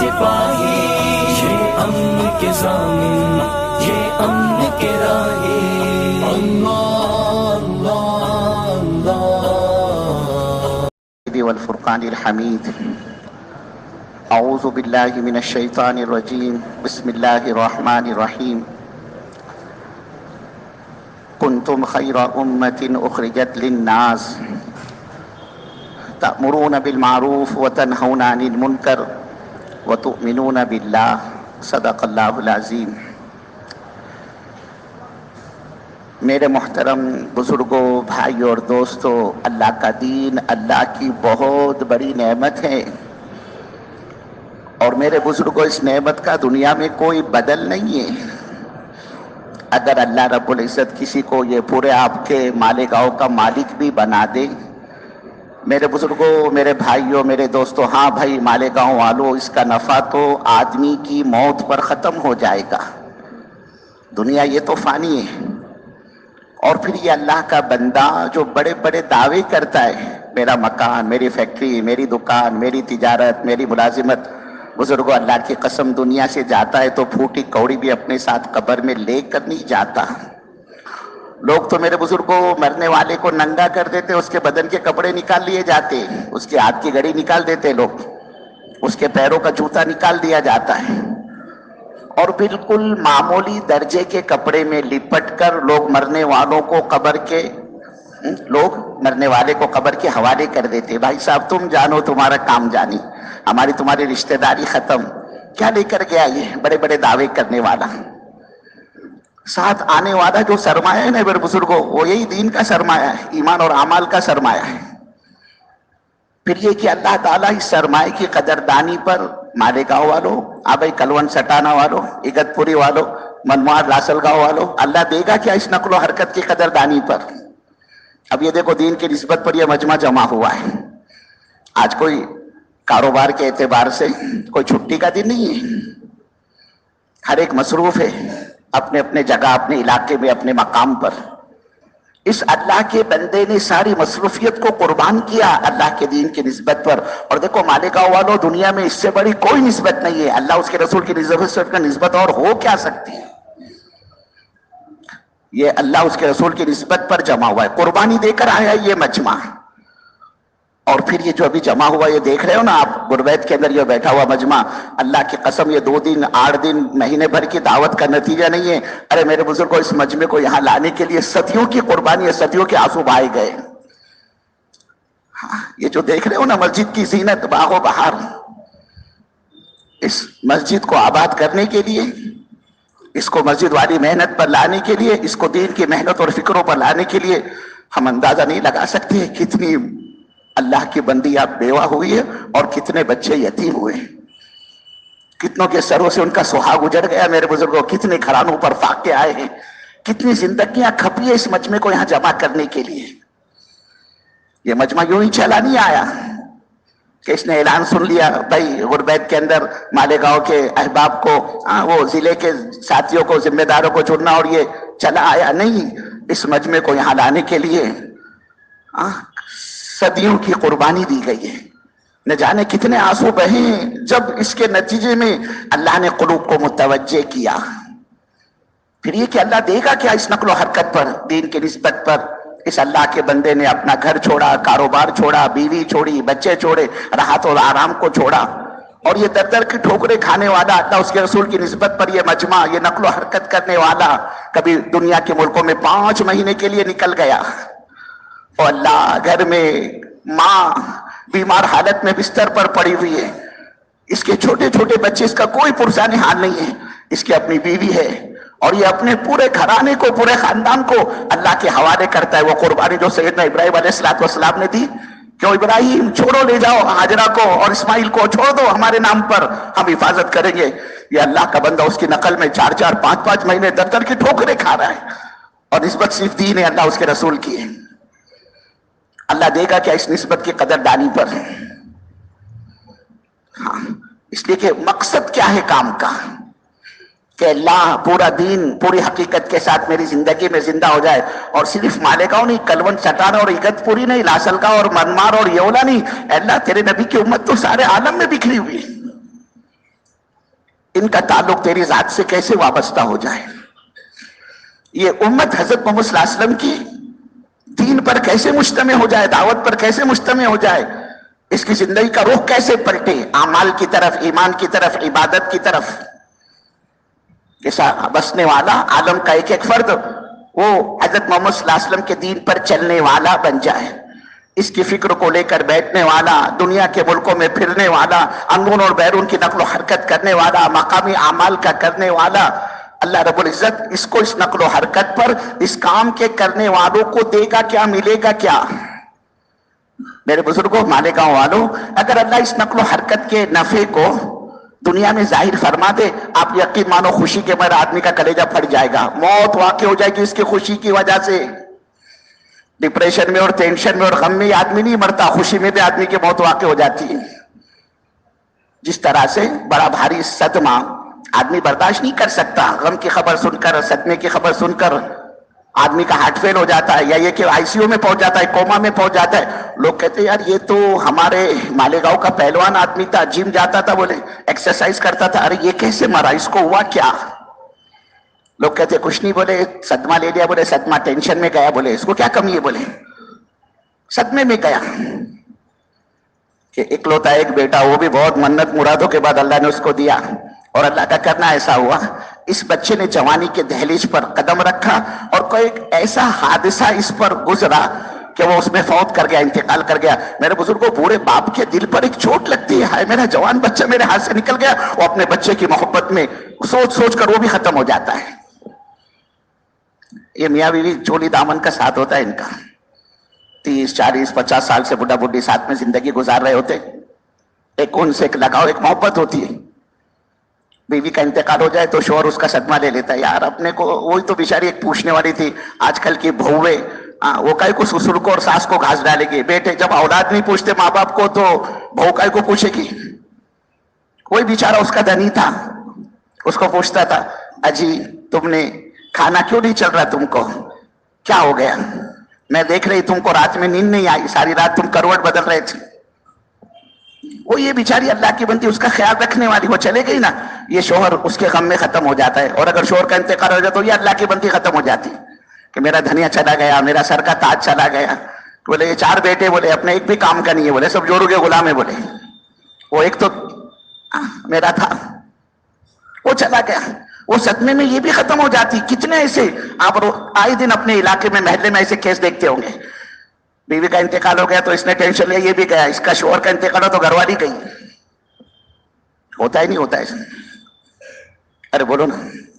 سپاہی، یہ امن کے ضامن، یہ امن کے راہی۔ اللہ اللہ اللہ والفرقان الحمید۔ اعوذ باللہ من الشیطان الرجیم، بسم اللہ الرحمن الرحیم۔ کنتم خیر امۃ اخرجت للناس تأمرون بالمعروف وتنہون عن المنکر وتؤمنون باللہ، صدق اللہ العظیم۔ میرے محترم بزرگوں، بھائیوں اور دوستوں، اللہ کا دین اللہ کی بہت بڑی نعمت ہے، اور میرے بزرگوں اس نعمت کا دنیا میں کوئی بدل نہیں ہے۔ اگر اللہ رب العزت کسی کو یہ پورے آپ کے مالیگاؤں کا مالک بھی بنا دے، میرے بزرگوں، میرے بھائیوں، میرے دوستوں، ہاں بھائی مالیگاؤں والوں، اس کا نفع تو آدمی کی موت پر ختم ہو جائے گا۔ دنیا یہ تو فانی ہے، اور پھر یہ اللہ کا بندہ جو بڑے بڑے دعوے کرتا ہے، میرا مکان، میری فیکٹری، میری دکان، میری تجارت، میری ملازمت، بزرگوں اللہ کی قسم دنیا سے جاتا ہے تو پھوٹی کوڑی بھی اپنے ساتھ قبر میں لے کر نہیں جاتا۔ لوگ تو میرے بزرگوں مرنے والے کو ننگا کر دیتے، اس کے بدن کے کپڑے نکال لیے جاتے، اس کے ہاتھ کی گھڑی نکال دیتے لوگ، اس کے پیروں کا جوتا نکال دیا جاتا ہے، اور بالکل معمولی درجے کے کپڑے میں لپٹ کر لوگ مرنے والوں کو قبر کے مرنے والے کو قبر کے حوالے کر دیتے۔ بھائی صاحب تم جانو، تمہارا کام جانی، ہماری تمہاری رشتہ داری ختم۔ کیا لے کر گیا یہ بڑے بڑے دعوے کرنے والا؟ ساتھ آنے والا جو سرمایہ ہے نا میرے بزرگوں، وہ یہی دین کا سرمایہ ہے، ایمان اور اعمال کا سرمایہ ہے۔ پھر یہ کہ اللہ تعالیٰ اس سرمایہ کی قدردانی پر مالیگاؤں والوں، آبائی کلون سٹانا والوں، اگتپوری والوں، منموہر لاسل گاؤں والوں، اللہ دے گا کیا اس نقل و حرکت کی قدردانی پر؟ اب یہ دیکھو دین کی نسبت پر یہ مجمع جمع ہوا ہے۔ آج کوئی کاروبار کے اعتبار سے کوئی چھٹی کا دن نہیں ہے، ہر ایک مصروف ہے اپنے اپنے جگہ، اپنے علاقے میں، اپنے مقام پر۔ اس اللہ کے بندے نے ساری مصروفیت کو قربان کیا اللہ کے دین کی نسبت پر، اور دیکھو مالیگاؤں والوں، دنیا میں اس سے بڑی کوئی نسبت نہیں ہے، اللہ اس کے رسول کی نسبت اور ہو کیا سکتی ہے؟ یہ اللہ اس کے رسول کی نسبت پر جمع ہوا ہے، قربانی دے کر آیا یہ مجمع۔ اور پھر یہ جو ابھی جمع ہوا، یہ دیکھ رہے ہو نا آپ، غربت کے اندر یہ بیٹھا ہوا مجمع، اللہ کی قسم یہ 2 دن 8 دن مہینے بھر کی دعوت کا نتیجہ نہیں ہے۔ ارے میرے بزرگوں، اس مجمع کو یہاں لانے کے لیے صدیوں کی قربانی ہے، صدیوں کے آنسو بہائے گئے۔ یہ جو دیکھ رہے ہو نا مسجد کی زینت، باغ و بہار، اس مسجد کو آباد کرنے کے لیے، اس کو مسجد والی محنت پر لانے کے لیے، اس کو دین کی محنت اور فکروں پر لانے کے لیے ہم اندازہ نہیں لگا سکتے کتنی اللہ کی بندیاں بیوہ ہوئی ہے، اور کتنے بچے یتیم ہوئے، کتنوں کے سروں سے ان کا سہاگ اجڑ گیا میرے بزرگوں، کتنے گھرانوں پر فاقے آئے ہیں، کتنی زندگیاں کھپی ہے اس مجمع کو یہاں جمع کرنے کے لیے۔ یہ مجمع یوں ہی چلا نہیں آیا کہ اس نے اعلان سن لیا بھائی غربت کے اندر مالیگاؤں کے احباب کو، وہ ضلع کے ساتھیوں کو، ذمہ داروں کو چننا، اور یہ چلا آیا نہیں۔ اس مجمع کو یہاں لانے کے لیے صدیوں کی قربانی دی گئی ہے، نہ جانے کتنے آنسو بہے، جب اس کے نتیجے میں اللہ نے قلوب کو متوجہ کیا۔ پھر یہ کہ اللہ دے گا کیا اس نقل و حرکت پر، دین کی نسبت پر؟ اس اللہ کے بندے نے اپنا گھر چھوڑا، کاروبار چھوڑا، بیوی چھوڑی، بچے چھوڑے، راحت اور آرام کو چھوڑا، اور یہ در در کی ٹھوکریں کھانے والا اللہ اس کے رسول کی نسبت پر یہ مجمع، یہ نقل و حرکت کرنے والا کبھی دنیا کے ملکوں میں 5 مہینے کے لیے نکل گیا، اور اللہ گھر میں ماں بیمار حالت میں بستر پر پڑی ہوئی ہے، اس کے چھوٹے چھوٹے بچے، اس کا کوئی پرسان حال نہیں ہے، اس کی اپنی بیوی ہے، اور یہ اپنے پورے گھرانے کو، پورے خاندان کو اللہ کے حوالے کرتا ہے۔ وہ قربانی جو سیدنا ابراہیم علیہ السلام نے دی، کیوں ابراہیم چھوڑو، لے جاؤ ہاجرہ کو اور اسماعیل کو، چھوڑ دو ہمارے نام پر، ہم حفاظت کریں گے۔ یہ اللہ کا بندہ اس کی نقل میں 4 5 مہینے در در کی ٹھوکریں کھا رہا ہے، اور نسبت صرف دین ہے، اللہ اس کے رسول کی ہے۔ اللہ دے گا کیا اس نسبت کی قدردانی پر؟ اس لیے کہ مقصد کیا ہے کام کا، کہ اللہ پورا دین پوری حقیقت کے ساتھ میری زندگی میں زندہ ہو جائے، اور صرف مالیگاؤں نہیں، کلون سٹانا اور اگتپوری نہیں، لاسلگاؤں اور منمار اور یولا نہیں، اللہ تیرے نبی کی امت تو سارے عالم میں بکھری ہوئی ہے۔ ان کا تعلق تیری ذات سے کیسے وابستہ ہو جائے؟ یہ امت حضرت محمد صلی اللہ علیہ وسلم کی دین پر کیسے مجتمع ہو جائے، دعوت پر کیسے مجتمع ہو جائے، اس کی زندگی کا رخ کیسے پلٹے، اعمال کی طرف، ایمان کی طرف، عبادت کی طرف، بسنے والا عالم کا ایک ایک فرد وہ حضرت محمد صلی اللہ علیہ وسلم کے دین پر چلنے والا بن جائے، اس کی فکر کو لے کر بیٹھنے والا، دنیا کے ملکوں میں پھرنے والا، اندرون اور بیرون کی نقل و حرکت کرنے والا، مقامی اعمال کا کرنے والا۔ اللہ رب العزت اس کو اس نقل و حرکت پر، اس کام کے کرنے والوں کو دے گا کیا، ملے گا کیا؟ میرے بزرگوں، مالیگاؤں والوں، اگر اللہ اس نقل و حرکت کے نفع کو دنیا میں ظاہر فرما دے، آپ یقین مانو خوشی کے مارے آدمی کا کلیجہ پھٹ جائے گا، موت واقع ہو جائے گی اس کی خوشی کی وجہ سے۔ ڈپریشن میں اور ٹینشن میں اور غم میں آدمی نہیں مرتا، خوشی میں بھی آدمی کی موت واقع ہو جاتی ہے۔ جس طرح سے بڑا بھاری صدمہ آدمی برداشت نہیں کر سکتا، غم کی خبر سن کر، صدمے کی خبر سن کر آدمی کا ہارٹ فیل ہو جاتا ہے، یا یہ کہ آئی سی یو میں پہنچ جاتا ہے، کوما میں پہنچ جاتا ہے۔ لوگ کہتے ہیں یار یہ تو ہمارے مالیگاؤں کا پہلوان آدمی تھا، جم جاتا تھا، بولے ایکسرسائز کرتا تھا، ارے یہ کیسے مرا، اس کو ہوا کیا؟ لوگ کہتے ہیں کچھ نہیں، بولے صدمہ لے لیا، بولے صدمہ ٹینشن میں گیا، بولے اس کو کیا کمی ہے، بولے صدمے میں گیا۔ کہ اکلوتا ایک بیٹا، وہ بھی بہت منت مرادوں کے بعد اللہ نے اس کو دیا، اور اللہ کا کرنا ایسا ہوا اس بچے نے جوانی کے دہلیز پر قدم رکھا اور کوئی ایک ایسا حادثہ اس پر گزرا کہ وہ اس میں فوت کر گیا، انتقال کر گیا۔ میرے بزرگوں، بوڑھے باپ کے دل پر ایک چوٹ لگتی ہے، ہائے میرا جوان بچہ میرے ہاتھ سے نکل گیا، وہ اپنے بچے کی محبت میں سوچ سوچ کر وہ بھی ختم ہو جاتا ہے۔ یہ میاں بیوی چولی دامن کا ساتھ ہوتا ہے ان کا، 30 40 50 سال سے بڈھا بڈھی ساتھ میں زندگی گزار رہے ہوتے، ایک ان سے ایک لگاؤ، ایک محبت ہوتی ہے۔ بیوی کا انتقال ہو جائے تو شوہر اس کا صدمہ لے لیتا ہے، یار اپنے کو، وہی تو بیچاری ایک پوچھنے والی تھی، آج کل کی بہویں وہ کئی کو سسر کو اور ساس کو گھاس ڈالے گی، بیٹے جب اولاد نہیں پوچھتے ماں باپ کو تو بہو کئی کو پوچھے گی۔ کوئی بیچارہ اس کا دھنی تھا، اس کو پوچھتا تھا، اجی تم نے کھانا کیوں نہیں چل رہا، تم کو کیا ہو گیا؟ میں دیکھ رہی تم کو رات میں نیند نہیں آئی، ساری رات تم کروٹ بدل رہے تھے۔ وہ یہ بیچاری اللہ کی بندی، اس کا خیال رکھنے والی، وہ چلے گئی نا، یہ شوہر اس کے غم میں ختم ہو جاتا ہے۔ اور اگر شوہر کا انتقال ہو جاتا تو یہ اللہ کی بندی ختم ہو جاتی کہ میرا دھنیا چلا گیا، میرا سر کا تاج چلا گیا۔ بولے یہ 4 بیٹے، بولے اپنے ایک بھی کام کا نہیں ہے، بولے سب جوڑوں کے غلام ہے، بولے وہ ایک تو میرا تھا وہ چلا گیا۔ وہ صدمے میں یہ بھی ختم ہو جاتی۔ کتنے ایسے آپ آئے دن اپنے علاقے میں، محلے میں ایسے کیس دیکھتے ہوں گے، بیوی کا انتقال ہو گیا تو اس نے ٹینشن لیا، یہ بھی گیا، اس کا شوہر کا انتقال ہو تو گھر والی گئی۔ ہوتا ہی نہیں ہوتا ہے؟ ارے بولو نا،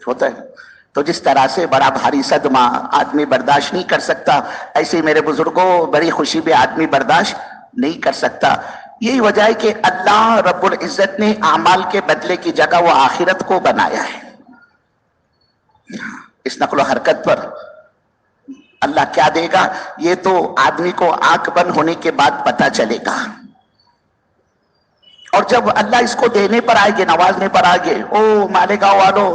ہوتا ہے۔ تو جس طرح سے بڑا بھاری صدمہ آدمی برداشت نہیں کر سکتا، ایسے ہی میرے بزرگوں بڑی خوشی بھی آدمی برداشت نہیں کر سکتا۔ یہی وجہ ہے کہ اللہ رب العزت نے اعمال کے بدلے کی جگہ وہ آخرت کو بنایا ہے۔ اس نقل و حرکت پر اللہ کیا دے گا یہ تو آدمی کو آنکھ بند ہونے کے بعد پتا چلے گا۔ اور جب اللہ اس کو دینے پر آئے گے، نوازنے پر آئے گے، او مالیگاؤں والو،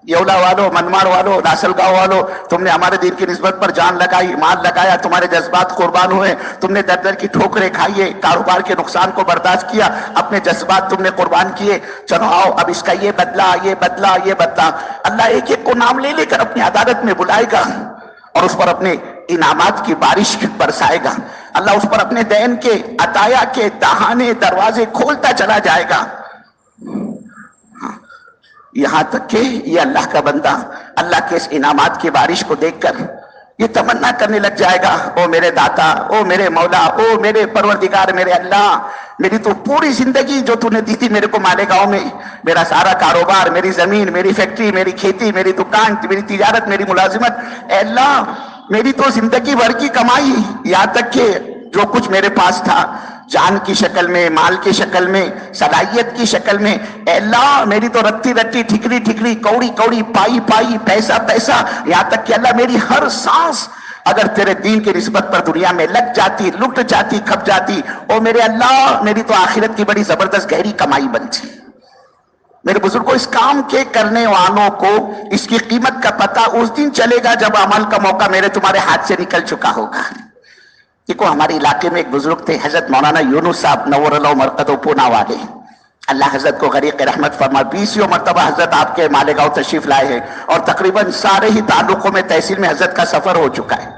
یولا والو، منمار والو، ناسل گاؤں والو، تم نے ہمارے دین کی نسبت پر جان لگائی، مال لگایا، تمہارے جذبات قربان ہوئے، تم نے در در کی ٹھوکریں کھائیے، کاروبار کے نقصان کو برداشت کیا، اپنے جذبات تم نے قربان کیے، چلو آؤ اب اس کا یہ بدلہ، یہ بدلہ، یہ بدلہ۔ اللہ ایک ایک کو نام لے لے کر اپنی عدالت میں بلائے گا اور اس پر اپنے انعامات کی بارش برسائے گا۔ اللہ اس پر اپنے دین کے عطایا کے دہانے دروازے کھولتا چلا جائے گا، یہاں تک کہ یہ اللہ کا بندہ اللہ کے اس انعامات کی بارش کو دیکھ کر یہ تمنا کرنے لگ جائے گا، او میرے داتا، او میرے مولا، او میرے پروردگار، میرے اللہ، میری تو پوری زندگی جو تو نے دی تھی میرے کو مالیگاؤں میں، میرا سارا کاروبار، میری زمین، میری فیکٹری، میری کھیتی، میری دکان، میری تجارت، میری ملازمت، اے اللہ میری تو زندگی بھر کی کمائی، یہاں تک کہ جو کچھ میرے پاس تھا، جان کی شکل میں، مال کی شکل میں، صلاحیت کی شکل میں، اے اللہ میری تو رتی رتی، ٹھکری ٹھکری، کوڑی کوڑی، پائی پائی، پیسہ پیسہ، یہاں تک کہ اللہ میری ہر سانس اگر تیرے دین کی نسبت پر دنیا میں لگ جاتی، لٹ جاتی، کھپ جاتی، او میرے اللہ میری تو آخرت کی بڑی زبردست گہری کمائی بنتی۔ میرے بزرگوں، اس کام کے کرنے والوں کو اس کی قیمت کا پتہ اس دن چلے گا جب عمل کا موقع میرے تمہارے ہاتھ سے نکل چکا ہوگا۔ دیکھو ہمارے علاقے میں ایک بزرگ تھے، حضرت مولانا یونس صاحب، نور اللہ مرقدہ، پونا والے، اللہ حضرت کو غریق رحمت فرما. 20 مرتبہ حضرت آپ کے مالیگاؤں تشریف لائے ہیں اور تقریباً سارے ہی تعلقوں میں تحصیل میں حضرت کا سفر ہو چکا ہے.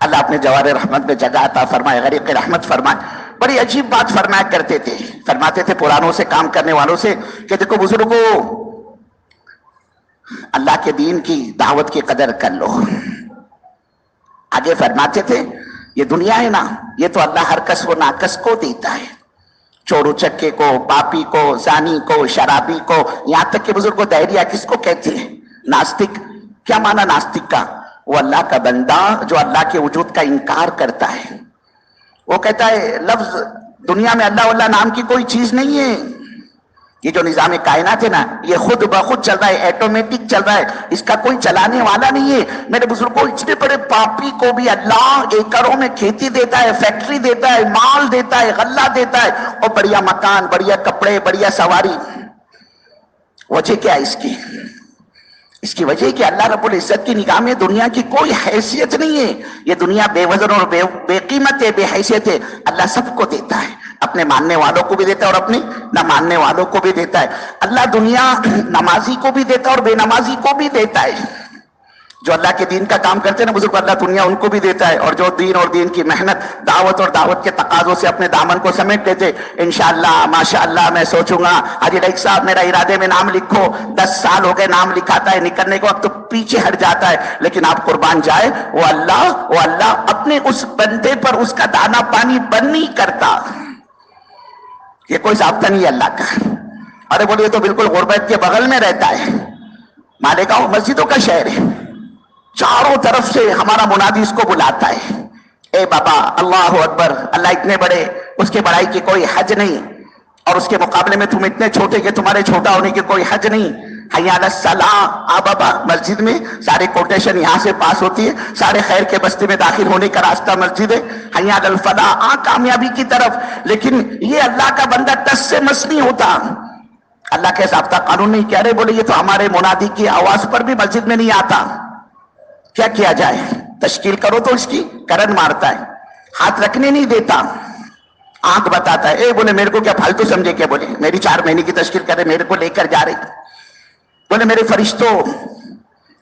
اللہ اپنے جوار رحمت میں جگہ عطا فرمائے, غریق رحمت فرمائے. بڑی عجیب بات فرمایا کرتے تھے, فرماتے تھے پرانوں سے, کام کرنے والوں سے, کہ دیکھو بزرگوں, اللہ کے دین کی دعوت کی قدر کر لو. آگے فرماتے تھے یہ دنیا ہے نا, یہ تو اللہ ہر کس و ناکس کو دیتا ہے, چور اچکے کو, پاپی کو, زانی کو, شرابی کو, یہاں تک کہ بزرگوں دہریہ کس کو کہتے ہیں؟ ناستک. کیا معنی ناستک کا؟ وہ اللہ کا بندہ جو اللہ کے وجود کا انکار کرتا ہے. وہ کہتا ہے لفظ دنیا میں اللہ واللہ نام کی کوئی چیز نہیں ہے. یہ جو نظام کائنات ہے نا, یہ خود بخود چل رہا ہے, ایٹومیٹک چل رہا ہے, اس کا کوئی چلانے والا نہیں ہے. میرے بزرگوں, اتنے بڑے پاپی کو بھی اللہ ایکڑوں میں کھیتی دیتا ہے, فیکٹری دیتا ہے, مال دیتا ہے, غلہ دیتا ہے, اور بڑھیا مکان, بڑھیا کپڑے, بڑھیا سواری. وجہ کیا ہے اس کی؟ اس کی وجہ کہ اللہ رب العزت کی نگاہ میں دنیا کی کوئی حیثیت نہیں ہے. یہ دنیا بے وزن اور بے قیمت ہے, بے حیثیت ہے. اللہ سب کو دیتا ہے, اپنے ماننے والوں کو بھی دیتا ہے اور اپنے نہ ماننے والوں کو بھی دیتا ہے. اللہ دنیا نمازی کو بھی دیتا ہے اور بے نمازی کو بھی دیتا ہے. جو اللہ کے دین کا کام کرتے ہیں نا بزرگ, اللہ دنیا ان کو بھی دیتا ہے, اور جو دین اور دین کی محنت, دعوت اور دعوت کے تقاضوں سے اپنے دامن کو سمیٹ لیتے. انشاءاللہ ماشاءاللہ میں سوچوں گا حاجی ڈائک صاحب میرا ارادے میں نام لکھو, 10 سال ہو گئے نام لکھاتا ہے, نکلنے کے وقت تو پیچھے ہٹ جاتا ہے. لیکن آپ قربان جائے, وہ اللہ اپنے اس بندے پر اس کا دانا پانی بند نہیں کرتا. یہ کوئی ضابطہ نہیں ہے اللہ کا. ارے بولیے تو بالکل غربت کے بغل میں رہتا ہے, مالیگاؤں مسجدوں کا شہر ہے, چاروں طرف سے ہمارا منادی اس کو بلاتا ہے, اے بابا اللہ اکبر, اللہ اتنے بڑے, اس کے بڑائی کی کوئی حج نہیں, اور اس کے مقابلے میں تم اتنے چھوٹے کہ تمہارے چھوٹا ہونے کی کوئی حج نہیں. حی علی الصلاۃ, آ بابا مسجد میں, سارے کوٹیشن یہاں سے پاس ہوتی ہے, سارے خیر کے بستے میں داخل ہونے کا راستہ مسجد ہے. حی علی الفلاح, آ کامیابی کی طرف. لیکن یہ اللہ کا بندہ ٹس سے مس نہیں ہوتا. اللہ کے ضابطہ قانون نہیں کہہ رہے, بولے یہ تو ہمارے منادی کی آواز پر بھی مسجد میں نہیں آتا. کیا کیا جائے؟ تشکیل کرو تو اس کی کرن مارتا ہے, ہاتھ رکھنے نہیں دیتا, آنکھ بتاتا ہے. اے بولے میرے کو کیا پھالتو سمجھے کیا؟ بولے میری 4 مہینے کی تشکیل کرے, میرے کو لے کر جا رہے. بولے میرے فرشتوں,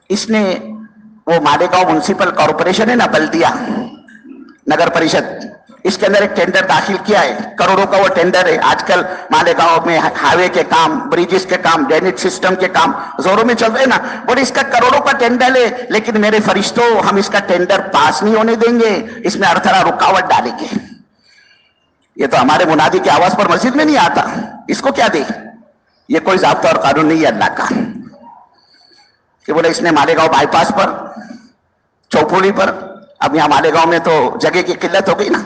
اس نے وہ مالیگاؤں میونسپل کارپوریشن ہے نا, بلدیہ نگر پریشد, اس کے اندر ایک ٹینڈر داخل کیا ہے, کروڑوں کا وہ ٹینڈر ہے. آج کل مالیگاؤں میں ہائی وے کے کام, بریجز کے کام, ڈرینیج سسٹم کے کام زوروں میں چل رہے ہیں نا. بولے اس کا کروڑوں کا ٹینڈر ہے, لیکن میرے فرشتوں ہم اس کا ٹینڈر پاس نہیں ہونے دیں گے, اس میں ہر طرح رکاوٹ ڈالیں گے. یہ تو ہمارے منادی کی آواز پر مسجد میں نہیں آتا, اس کو کیا دے؟ یہ کوئی ضابطہ اور قانون نہیں ہے اللہ کا. کہ بولے اس نے مالیگاؤں بائی پاس پر, چوپولی پر, اب یہاں مالیگاؤں میں تو جگہ کی قلت ہو گئی نا,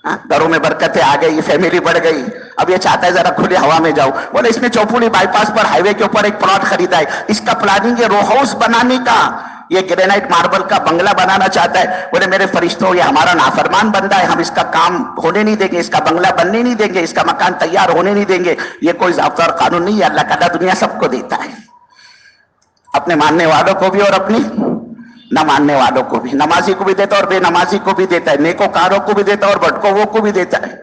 گھروں میں برکتیں آ گئی, فیملی بڑھ گئی, اب یہ چاہتا ہے ذرا کھلی ہوا میں جاؤ. بولے اس نے چوپولی بائی پاس پر ہائی وے کے اوپر ایک پلاٹ خریدا ہے, اس کا پلاننگ ہے رو ہاؤس بنانے کا, یہ گرینائٹ ماربل کا بنگلہ بنانا چاہتا ہے. بولے میرے فرشتوں یہ ہمارا نافرمان بندہ ہے, ہم اس کا کام ہونے نہیں دیں گے, اس کا بنگلہ بننے نہیں دیں گے, اس کا مکان تیار ہونے نہیں دیں گے. یہ کوئی ضابطہ اور قانون نہیں ہے اللہ کا. اللہ دنیا سب کو دیتا ہے, اپنے ماننے والوں کو بھی اور اپنی نہ ماننے والوں کو بھی. نمازی کو بھی دیتا ہے اور بے نمازی کو بھی دیتا ہے, نیکوکاروں کو بھی دیتا ہے اور بھٹکوں کو بھی دیتا ہے.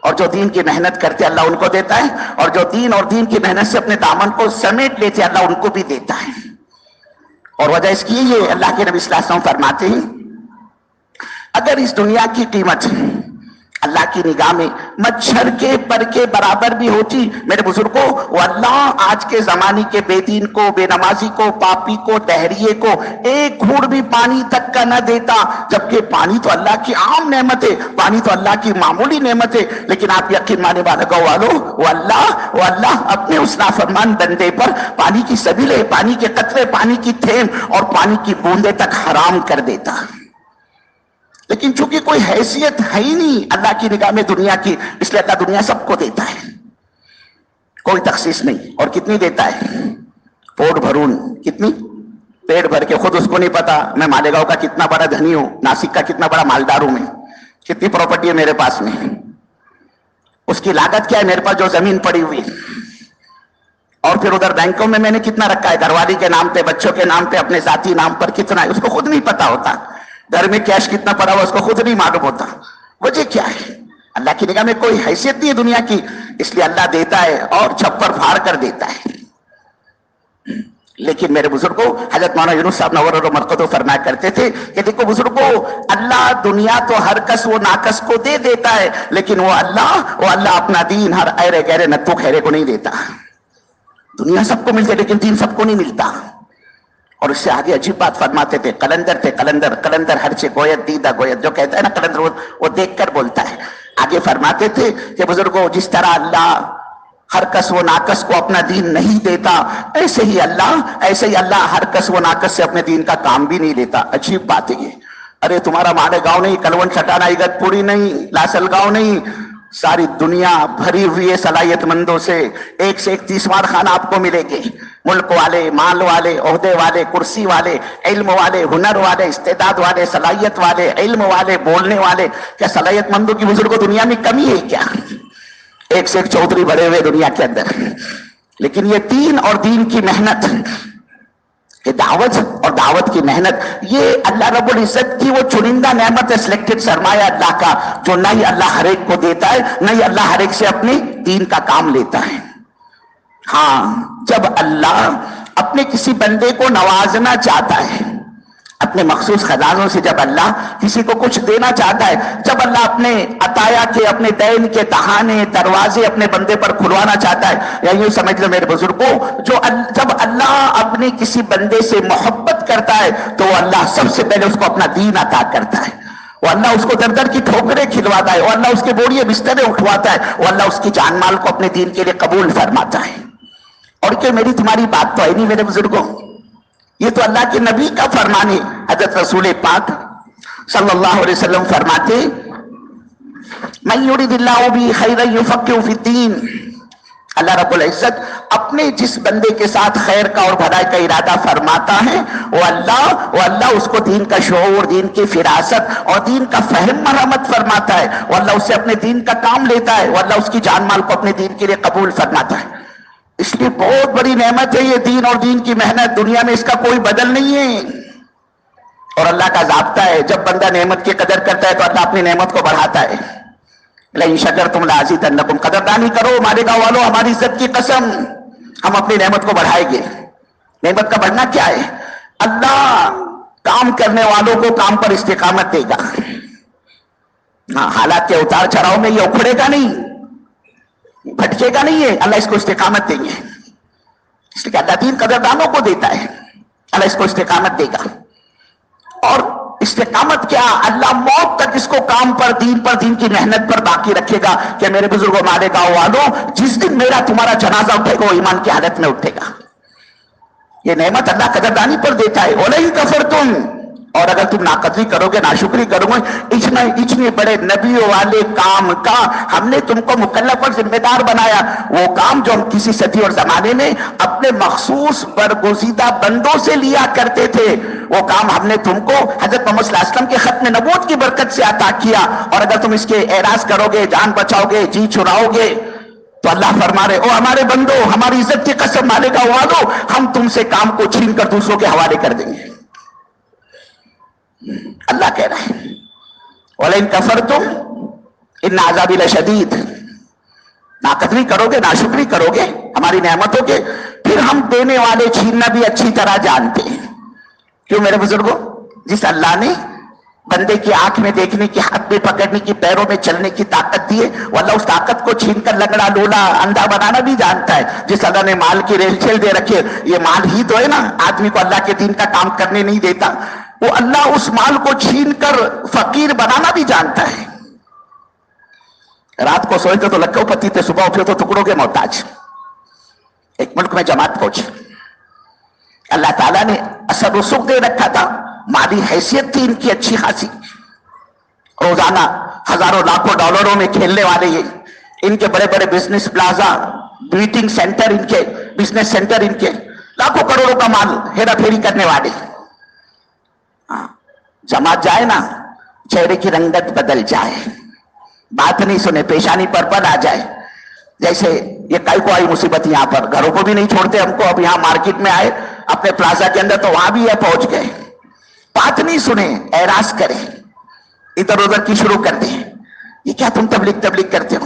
اور جو دین کی محنت کرتے اللہ ان کو دیتا ہے, اور جو دین اور دین کی محنت سے اپنے دامن کو سمیٹ لیتے اللہ ان کو بھی دیتا ہے. اور وجہ اس کی یہ, اللہ کے نبی صلی اللہ علیہ وسلم فرماتے ہیں اگر اس دنیا کی قیمت اللہ کی نگاہ میں مچھر کے پر کے برابر بھی ہوتی, میرے بزرگوں, وہ اللہ آج کے زمانے کے بے دین کو, بے نمازی کو, پاپی کو, دہریے کو ایک گھوٹ بھی پانی تک کا نہ دیتا. جبکہ پانی تو اللہ کی عام نعمت ہے, پانی تو اللہ کی معمولی نعمت ہے. لیکن آپ یقین مانے والوں, وہ اللہ اپنے اس نافرمان بندے پر پانی کی سبیلیں, پانی کے قطرے, پانی کی تھیم اور پانی کی بوندیں تک حرام کر دیتا. لیکن چونکہ کوئی حیثیت ہے ہی نہیں اللہ کی نگاہ میں دنیا کی, اس لیے اللہ دنیا سب کو دیتا ہے, کوئی تخصیص نہیں. اور کتنی دیتا ہے؟ پوٹ بھرون. کتنی؟ پیٹ بھر کے. خود اس کو نہیں پتا میں مالیگاؤں کا کتنا بڑا دھنی ہوں, ناسک کا کتنا بڑا مالدار ہوں, میں کتنی پراپرٹی ہے میرے پاس میں, اس کی لاگت کیا ہے میرے پاس جو زمین پڑی ہوئی, اور پھر ادھر بینکوں میں نے کتنا رکھا ہے, گھر والی کے نام پہ, بچوں کے نام پہ, اپنے ذاتی نام پر کتنا ہے, اس کو خود نہیں پتا ہوتا. گھر میں کیش کتنا پڑا ہوا اس کو خود نہیں معلوم ہوتا. وجہ کیا ہے؟ اللہ کی نگاہ میں کوئی حیثیت نہیں ہے دنیا کی. اس لیے اللہ دیتا ہے اور چھپر پھاڑ کر دیتا ہے. لیکن میرے بزرگوں، حضرت مولانا یونس صاحب نور و مرقدہ فرمایا کرتے تھے کہ دیکھو بزرگوں، اللہ دنیا تو ہر کس و ناکس کو دے دیتا ہے، لیکن وہ اللہ اپنا دین ہر ایرے گہرے نتو خیرے کو نہیں دیتا. دنیا سب کو ملتی ہے لیکن دین سب کو نہیں ملتا. اور اس سے آگے عجیب بات فرماتے تھے، قلندر ہر چے گویت دیدہ گویت، جو کہتا ہے نا قلندر وہ دیکھ کر بولتا ہے. آگے فرماتے تھے کہ بزرگوں، جس طرح اللہ ہر کس و ناکس کو اپنا دین نہیں دیتا، ایسے ہی اللہ ہر کس و ناکس سے اپنے دین کا کام بھی نہیں لیتا. عجیب بات ہے یہ. ارے تمہارا مالے گاؤں نہیں، کلون چھٹانا ایگت پوری نہیں، لاسل گاؤں نہیں، ساری دنیا بھری ہوئی ہے صلاحیت مندوں سے. ایک سے ایک 30 خانہ آپ کو ملے گے. ملک والے، مال والے، عہدے والے، کرسی والے، علم والے، ہنر والے، استعداد والے، صلاحیت والے، علم والے، بولنے والے. کیا صلاحیت مندوں کی بزرگوں دنیا میں کمی ہے کیا؟ ایک سے ایک چودھری بڑے ہوئے دنیا کے اندر. لیکن یہ دین اور دین کی محنت، کہ دعوت کی محنت، یہ اللہ رب العزت کی وہ چنندہ نعمت ہے، سلیکٹڈ سرمایہ اللہ کا، جو نہ ہی اللہ ہر ایک کو دیتا ہے، نہ ہی اللہ ہر ایک سے اپنے دین کا کام لیتا ہے. ہاں، جب اللہ اپنے کسی بندے کو نوازنا چاہتا ہے، اپنے مخصوص خزانوں سے جب اللہ کسی کو کچھ دینا چاہتا ہے، جب اللہ اپنے عطایا کے، اپنے دین کے تہانے، دروازے اپنے بندے پر کھلوانا چاہتا ہے، یا یوں سمجھ لو میرے بزرگوں، جب اللہ اپنے کسی بندے سے محبت کرتا ہے تو وہ اللہ سب سے پہلے اس کو اپنا دین عطا کرتا ہے. وہ اللہ اس کو در در کی ٹھوکریں کھلواتا ہے، وہ اللہ اس کے بوریے بسترے اٹھواتا ہے، وہ اللہ اس کی جان مال کو اپنے دین کے لیے قبول فرماتا ہے. اور کہ میری تمہاری بات تو ہے نہیں میرے بزرگوں، یہ تو اللہ کے نبی کا فرمان ہے. حضرت رسول پاک صلی اللہ علیہ وسلم فرماتے، من یرید اللہ بہ خیرا یفقہہ فی الدین. اللہ رب العزت اپنے جس بندے کے ساتھ خیر کا اور بھلائی کا ارادہ فرماتا ہے، وہ اللہ اس کو دین کا شعور، دین کی فراست اور دین کا فہم مرحمت فرماتا ہے. وہ اللہ اس سے اپنے دین کا کام لیتا ہے، وہ اللہ اس کی جان مال کو اپنے دین کے لیے قبول فرماتا ہے. اس لیے بہت بڑی نعمت ہے یہ دین اور دین کی محنت، دنیا میں اس کا کوئی بدل نہیں ہے. اور اللہ کا ضابطہ ہے، جب بندہ نعمت کی قدر کرتا ہے تو اللہ اپنی نعمت کو بڑھاتا ہے. لئن شکرتم لازیدنکم، قدردانی کرو ہمارے گاؤں والوں، ہماری عزت کی قسم، ہم اپنی نعمت کو بڑھائیں گے. نعمت کا بڑھنا کیا ہے؟ اللہ کام کرنے والوں کو کام پر استقامت دے گا. ہاں، حالات کے اتار چڑھاؤ میں یہ اکھڑے گا نہیں، بھٹکے گا نہیں ہے، اللہ اس کو استقامت دیں گے. اس لیے کہ اللہ دین قدردانوں کو دیتا ہے، اللہ اس کو استقامت دے گا. اور استقامت کیا، اللہ موت تک اس کو کام پر، دین کی محنت پر باقی رکھے گا. کہ میرے بزرگوں، ہمارے گاؤں والوں، جس دن میرا تمہارا جنازہ اٹھے گا وہ ایمان کی حالت میں اٹھے گا. یہ نعمت اللہ قدردانی پر دیتا ہے. وَلَئِن كَفَرْتُمْ، اور اگر تم ناقدری کرو گے، ناشکری کرو گے، اتنے بڑے نبیوں والے کام کا ہم نے تم کو مکلف اور ذمہ دار بنایا. وہ کام جو ہم کسی صدی اور زمانے میں اپنے مخصوص برگزیدہ بندوں سے لیا کرتے تھے، وہ کام ہم نے تم کو حضرت محمد صلی اللہ علیہ وسلم کے ختم نبوت کی برکت سے عطا کیا. اور اگر تم اس کے اعراض کرو گے، جان بچاؤ گے، جی چھڑاؤ گے، تو اللہ فرما رہے، او ہمارے بندو، ہماری عزت کی قسم، مالک والو، ہم تم سے کام کو چھین کر دوسروں کے حوالے کر دیں گے. اللہ کہہ رہا ہے وَلَئِن كَفَرْتُمْ إِنَّ عَذَابِي لَشَدِيدٌ. ناقدری کرو گے، ناشکری کرو گے ہماری نعمتوں کے، پھر ہم دینے والے چھیننا بھی اچھی طرح جانتے ہیں. کیوں میرے بزرگوں؟ جس اللہ نے بندے کی آنکھ میں دیکھنے کی، ہاتھ میں پکڑنے کی، پیروں میں چلنے کی طاقت دی ہے، وہ اللہ اس طاقت کو چھین کر لنگڑا لولا اندھا بنانا بھی جانتا ہے. جس اللہ نے مال کی ریل چھیل دے رکھے، یہ مال ہی تو ہے نا آدمی کو اللہ کے دین کا کام کرنے نہیں دیتا، وہ اللہ اس مال کو چھین کر فقیر بنانا بھی جانتا ہے. رات کو سوئے تو لکھو پتی تھے، صبح اٹھے تو ٹکڑوں کے محتاج. ایک ملک میں جماعت پہنچی، اللہ تعالیٰ نے اثر رسوخ دے رکھا تھا، مالی حیثیت تھی ان کی اچھی خاصی، روزانہ ہزاروں لاکھوں ڈالروں میں کھیلنے والے، یہ ان کے بڑے بڑے بزنس پلازا، میٹنگ سینٹر، ان کے بزنس سینٹر، ان کے لاکھوں کروڑوں کا مال ہیرا پھیری کرنے والے. جماعت جائے نا، چہرے کی رنگت بدل جائے، بات نہیں سنے، پیشانی پر بل آ جائے، جیسے یہ کل کو آئی مصیبت یہاں پر، گھروں کو بھی نہیں چھوڑتے ہم کو. اب یہاں مارکیٹ میں آئے اپنے پلازا کے اندر تو وہاں بھی یہ پہنچ گئے، بات نہیں سنے، اعراض کرے، ادھر ادھر کی شروع کر دیں. یہ کیا تم تبلیغ کرتے ہو؟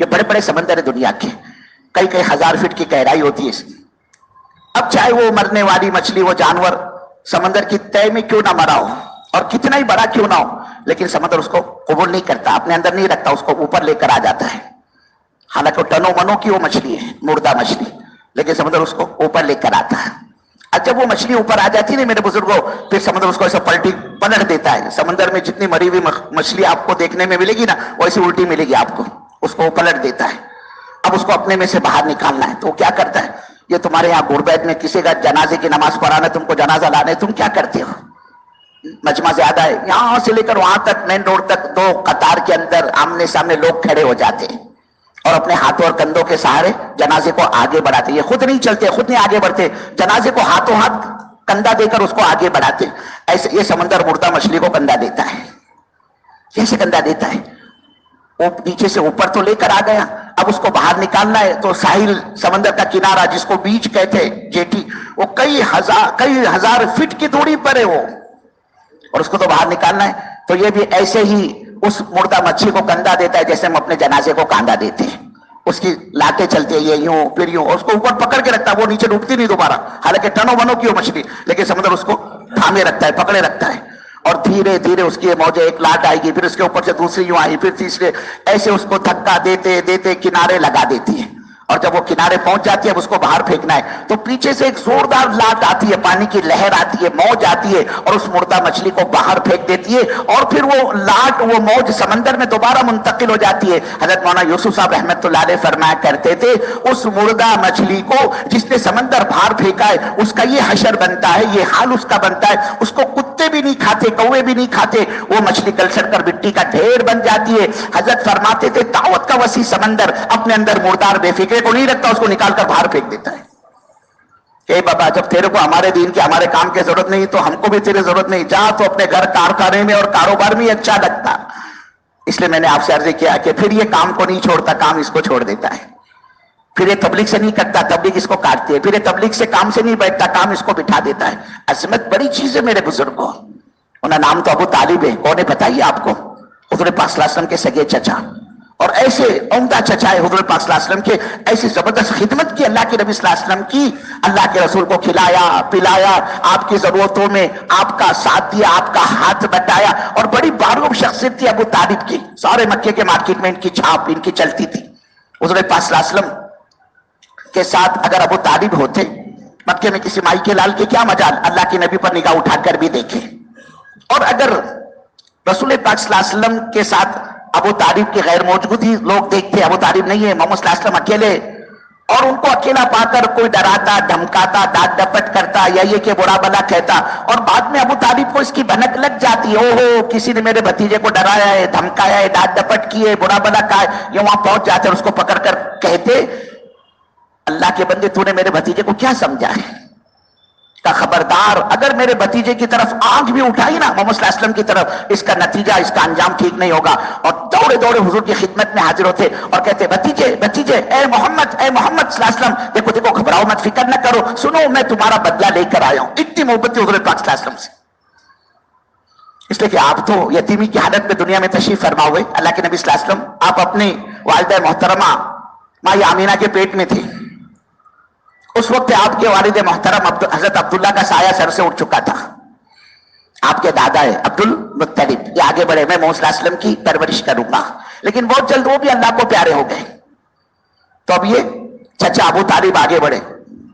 یہ بڑے بڑے سمندر ہے دنیا کے، کئی کئی ہزار فٹ کی گہرائی ہوتی ہے اس میں. اب چاہے وہ مرنے والی مچھلی، وہ جانور سمندر کی تہہ میں کیوں نہ مرا ہو اور کتنا ہی بڑا کیوں نہ ہو، لیکن سمندر اس کو قبول نہیں کرتا، اپنے اندر نہیں رکھتا، اس کو اوپر لے کر آ جاتا ہے. حالانکہ وہ ٹنوں منوں کی وہ مچھلی ہے، مردہ مچھلی، لیکن سمندر اس کو اوپر لے کر آتا ہے. اب جب وہ مچھلی اوپر آ جاتی ہے نا میرے بزرگوں، پھر سمندر اس کو ایسا پلٹ دیتا ہے. سمندر میں جتنی مری ہوئی مچھلی آپ کو دیکھنے میں ملے گی نا، ویسی الٹی ملے گی آپ کو، اس کو پلٹ دیتا ہے. اب اس کو اپنے میں سے باہر نکالنا ہے تو وہ کیا کرتا ہے، یہ تمہارے یہاں غربت میں کسی کا جنازے کی نماز پڑھانا، تم کو جنازہ لانا ہے، تم کیا کرتے ہو؟ مجمع زیادہ ہے، یہاں سے لے کر وہاں تک مین روڈ تک 2 قطار کے اندر آمنے سامنے لوگ کھڑے ہو جاتے ہیں اور اپنے ہاتھوں اور کندھوں کے سہارے جنازے کو آگے بڑھاتے. یہ خود نہیں چلتے، خود نہیں آگے بڑھتے، جنازے کو ہاتھوں ہاتھ کندھا دے کر اس کو آگے بڑھاتے. ایسے یہ سمندر مردہ مچھلی کو کندھا دیتا ہے. کیسے کندھا دیتا ہے؟ وہ نیچے سے اوپر تو لے کر آ گیا، اب اس کو باہر نکالنا ہے تو ساحل، سمندر کا کنارہ جس کو بیچ کہتے ہیں، جیٹی، وہ کئی ہزار فٹ کی دوری پر ہے وہ، اور اس کو تو باہر نکالنا ہے. تو یہ بھی ایسے ہی اس مردہ مچھلی کو کندھا دیتا ہے جیسے ہم اپنے جنازے کو کاندھا دیتے ہیں. اس کی لاٹیں چلتی ہے، یہ یوں پھر یوں، اور اس کو اوپر پکڑ کے رکھتا ہے، وہ نیچے ڈوبتی نہیں دوبارہ، حالانکہ ٹنوں منوں کی وہ مچھلی، لیکن سمندر اس کو تھامے رکھتا ہے، پکڑے رکھتا ہے. اور دھیرے دھیرے اس کی موجیں، ایک لاٹ آئے گی، پھر اس کے اوپر سے دوسری یوں آئی، پھر تیسرے، ایسے اس کو دھکا دیتے دیتے کنارے لگا دیتی ہے. اور جب وہ کنارے پہنچ جاتی ہے، اب اس کو باہر پھینکنا ہے تو پیچھے سے ایک زوردار لاٹ آتی ہے، پانی کی لہر آتی ہے، موج آتی ہے اور اس مردہ مچھلی کو باہر پھینک دیتی ہے. اور پھر وہ لاٹ، وہ موج سمندر میں دوبارہ منتقل ہو جاتی ہے. حضرت مولانا یوسف صاحب رحمۃ اللہ علیہ فرمایا کرتے تھے، اس مردہ مچھلی کو جس نے سمندر باہر پھینکا ہے، اس کا یہ حشر بنتا ہے، یہ حال اس کا بنتا ہے. اس کو کتے بھی نہیں کھاتے، کوے بھی نہیں کھاتے، وہ مچھلی کلچر کر مٹی کا ڈھیر بن جاتی ہے. حضرت فرماتے تھے دعوت کا وسیع سمندر اپنے اندر مردار بے فکرے کو نہیں رکھتا، اس کو نکال کر باہر پھینک دیتا ہے. کہ بابا جب تیرے کو ہمارے دین کے، ہمارے کام کی ضرورت نہیں تو ہم کو بھی تیرے ضرورت نہیں، جا تو اپنے گھر کارخانے میں اور کاروبار میں اچھا لگتا. اس لیے میں نے آپ سے عرض کیا کہ پھر یہ کام کو نہیں چھوڑتا، کام اس کو چھوڑ دیتا ہے. پھر یہ تبلیغ سے نہیں کرتا، تبلیغ اس کو کاٹتی ہے. پھر یہ تبلیغ سے کام سے نہیں بیٹھتا، کام اس کو بٹھا دیتا ہے. عظمت بڑی چیز ہے میرے بزرگوں. انہیں نام تو ابو طالب ہے، کون ہے بتائیے آپ کو؟ حضور پاک صلی اللہ علیہ وسلم کے سگے چچا، اور ایسے عمدہ چچا ہے حضور پاک صلی اللہ علیہ وسلم کے. ایسی زبردست خدمت کی اللہ کے نبی صلی اللہ علیہ وسلم کی، اللہ کے رسول کو کھلایا پلایا، آپ کی ضرورتوں میں آپ کا ساتھ دیا، آپ کا ہاتھ بٹایا. اور بڑی باروب شخصیت تھی ابو طالب کی، سارے مکے کے مارکیٹ میں ان کی چھاپ ان کی چلتی تھی. حضور پاک صلی اللہ علیہ وسلم کے ساتھ اگر ابو طالب ہوتے مکے میں کسی مائی کے لال کے کیا مجال، اللہ کے نبی پر نگاہ اٹھا کر بھی دیکھے. اور اگر رسول پاک صلی اللہ علیہ وسلم کے ساتھ ابو طالب کی غیر موجودگی لوگ دیکھتے، ابو طالب نہیں ہے، محمد صلی اللہ علیہ وسلم اکیلے، اور ان کو اکیلا پا کر کوئی ڈراتا دھمکاتا ڈانٹ ڈپٹ کرتا یا یہ کہ برا بلا کہتا، اور بعد میں ابو طالب کو اس کی بھنک لگ جاتی ہے، اوہو کسی نے میرے بھتیجے کو ڈرایا ہے، دھمکایا ہے، ڈانٹ ڈپٹ کی ہے، برا بلا کہا ہے، یہ وہاں پہنچ جاتے اور اس کو پکڑ کر کہتے، اللہ کے بندے تو نے میرے بھتیجے کو کیا سمجھا ہے؟ کا خبردار اگر میرے بھتیجے کی طرف آنکھ بھی اٹھائی نا محمد صلی اللہ علیہ وسلم کی طرف، اس کا نتیجہ، اس کا انجام ٹھیک نہیں ہوگا. اور دوڑے دوڑے حضور کی خدمت میں حاضر ہوتے اور کہتے بھتیجے بھتیجے، اے محمد صلی اللہ علیہ وسلم، دیکھو دیکھو گھبراؤ مت، فکر نہ کرو، سنو میں تمہارا بدلہ لے کر آیا ہوں. اتنی محبت تھی حضور پاک صلی اللہ علیہ وسلم سے. اس لیے کہ آپ تو یتیمی کی حالت میں دنیا میں تشریف فرما ہوئے، اللہ کے نبی صلی اللہ علیہ وسلم آپ اپنی والدہ محترمہ مائی آمینہ کے پیٹ میں تھے. اس وقت آپ کے والد محترم حضرت عبداللہ کا سایہ سر سے اٹھ چکا تھا. آپ کے دادا ہے عبد المطلب، یہ آگے بڑھے، میں محمد صلی اللہ علیہ وسلم کی پرورش کروں گا، لیکن بہت جلد وہ بھی اللہ کو پیارے ہو گئے. تو اب یہ چچا ابو طالب آگے بڑھے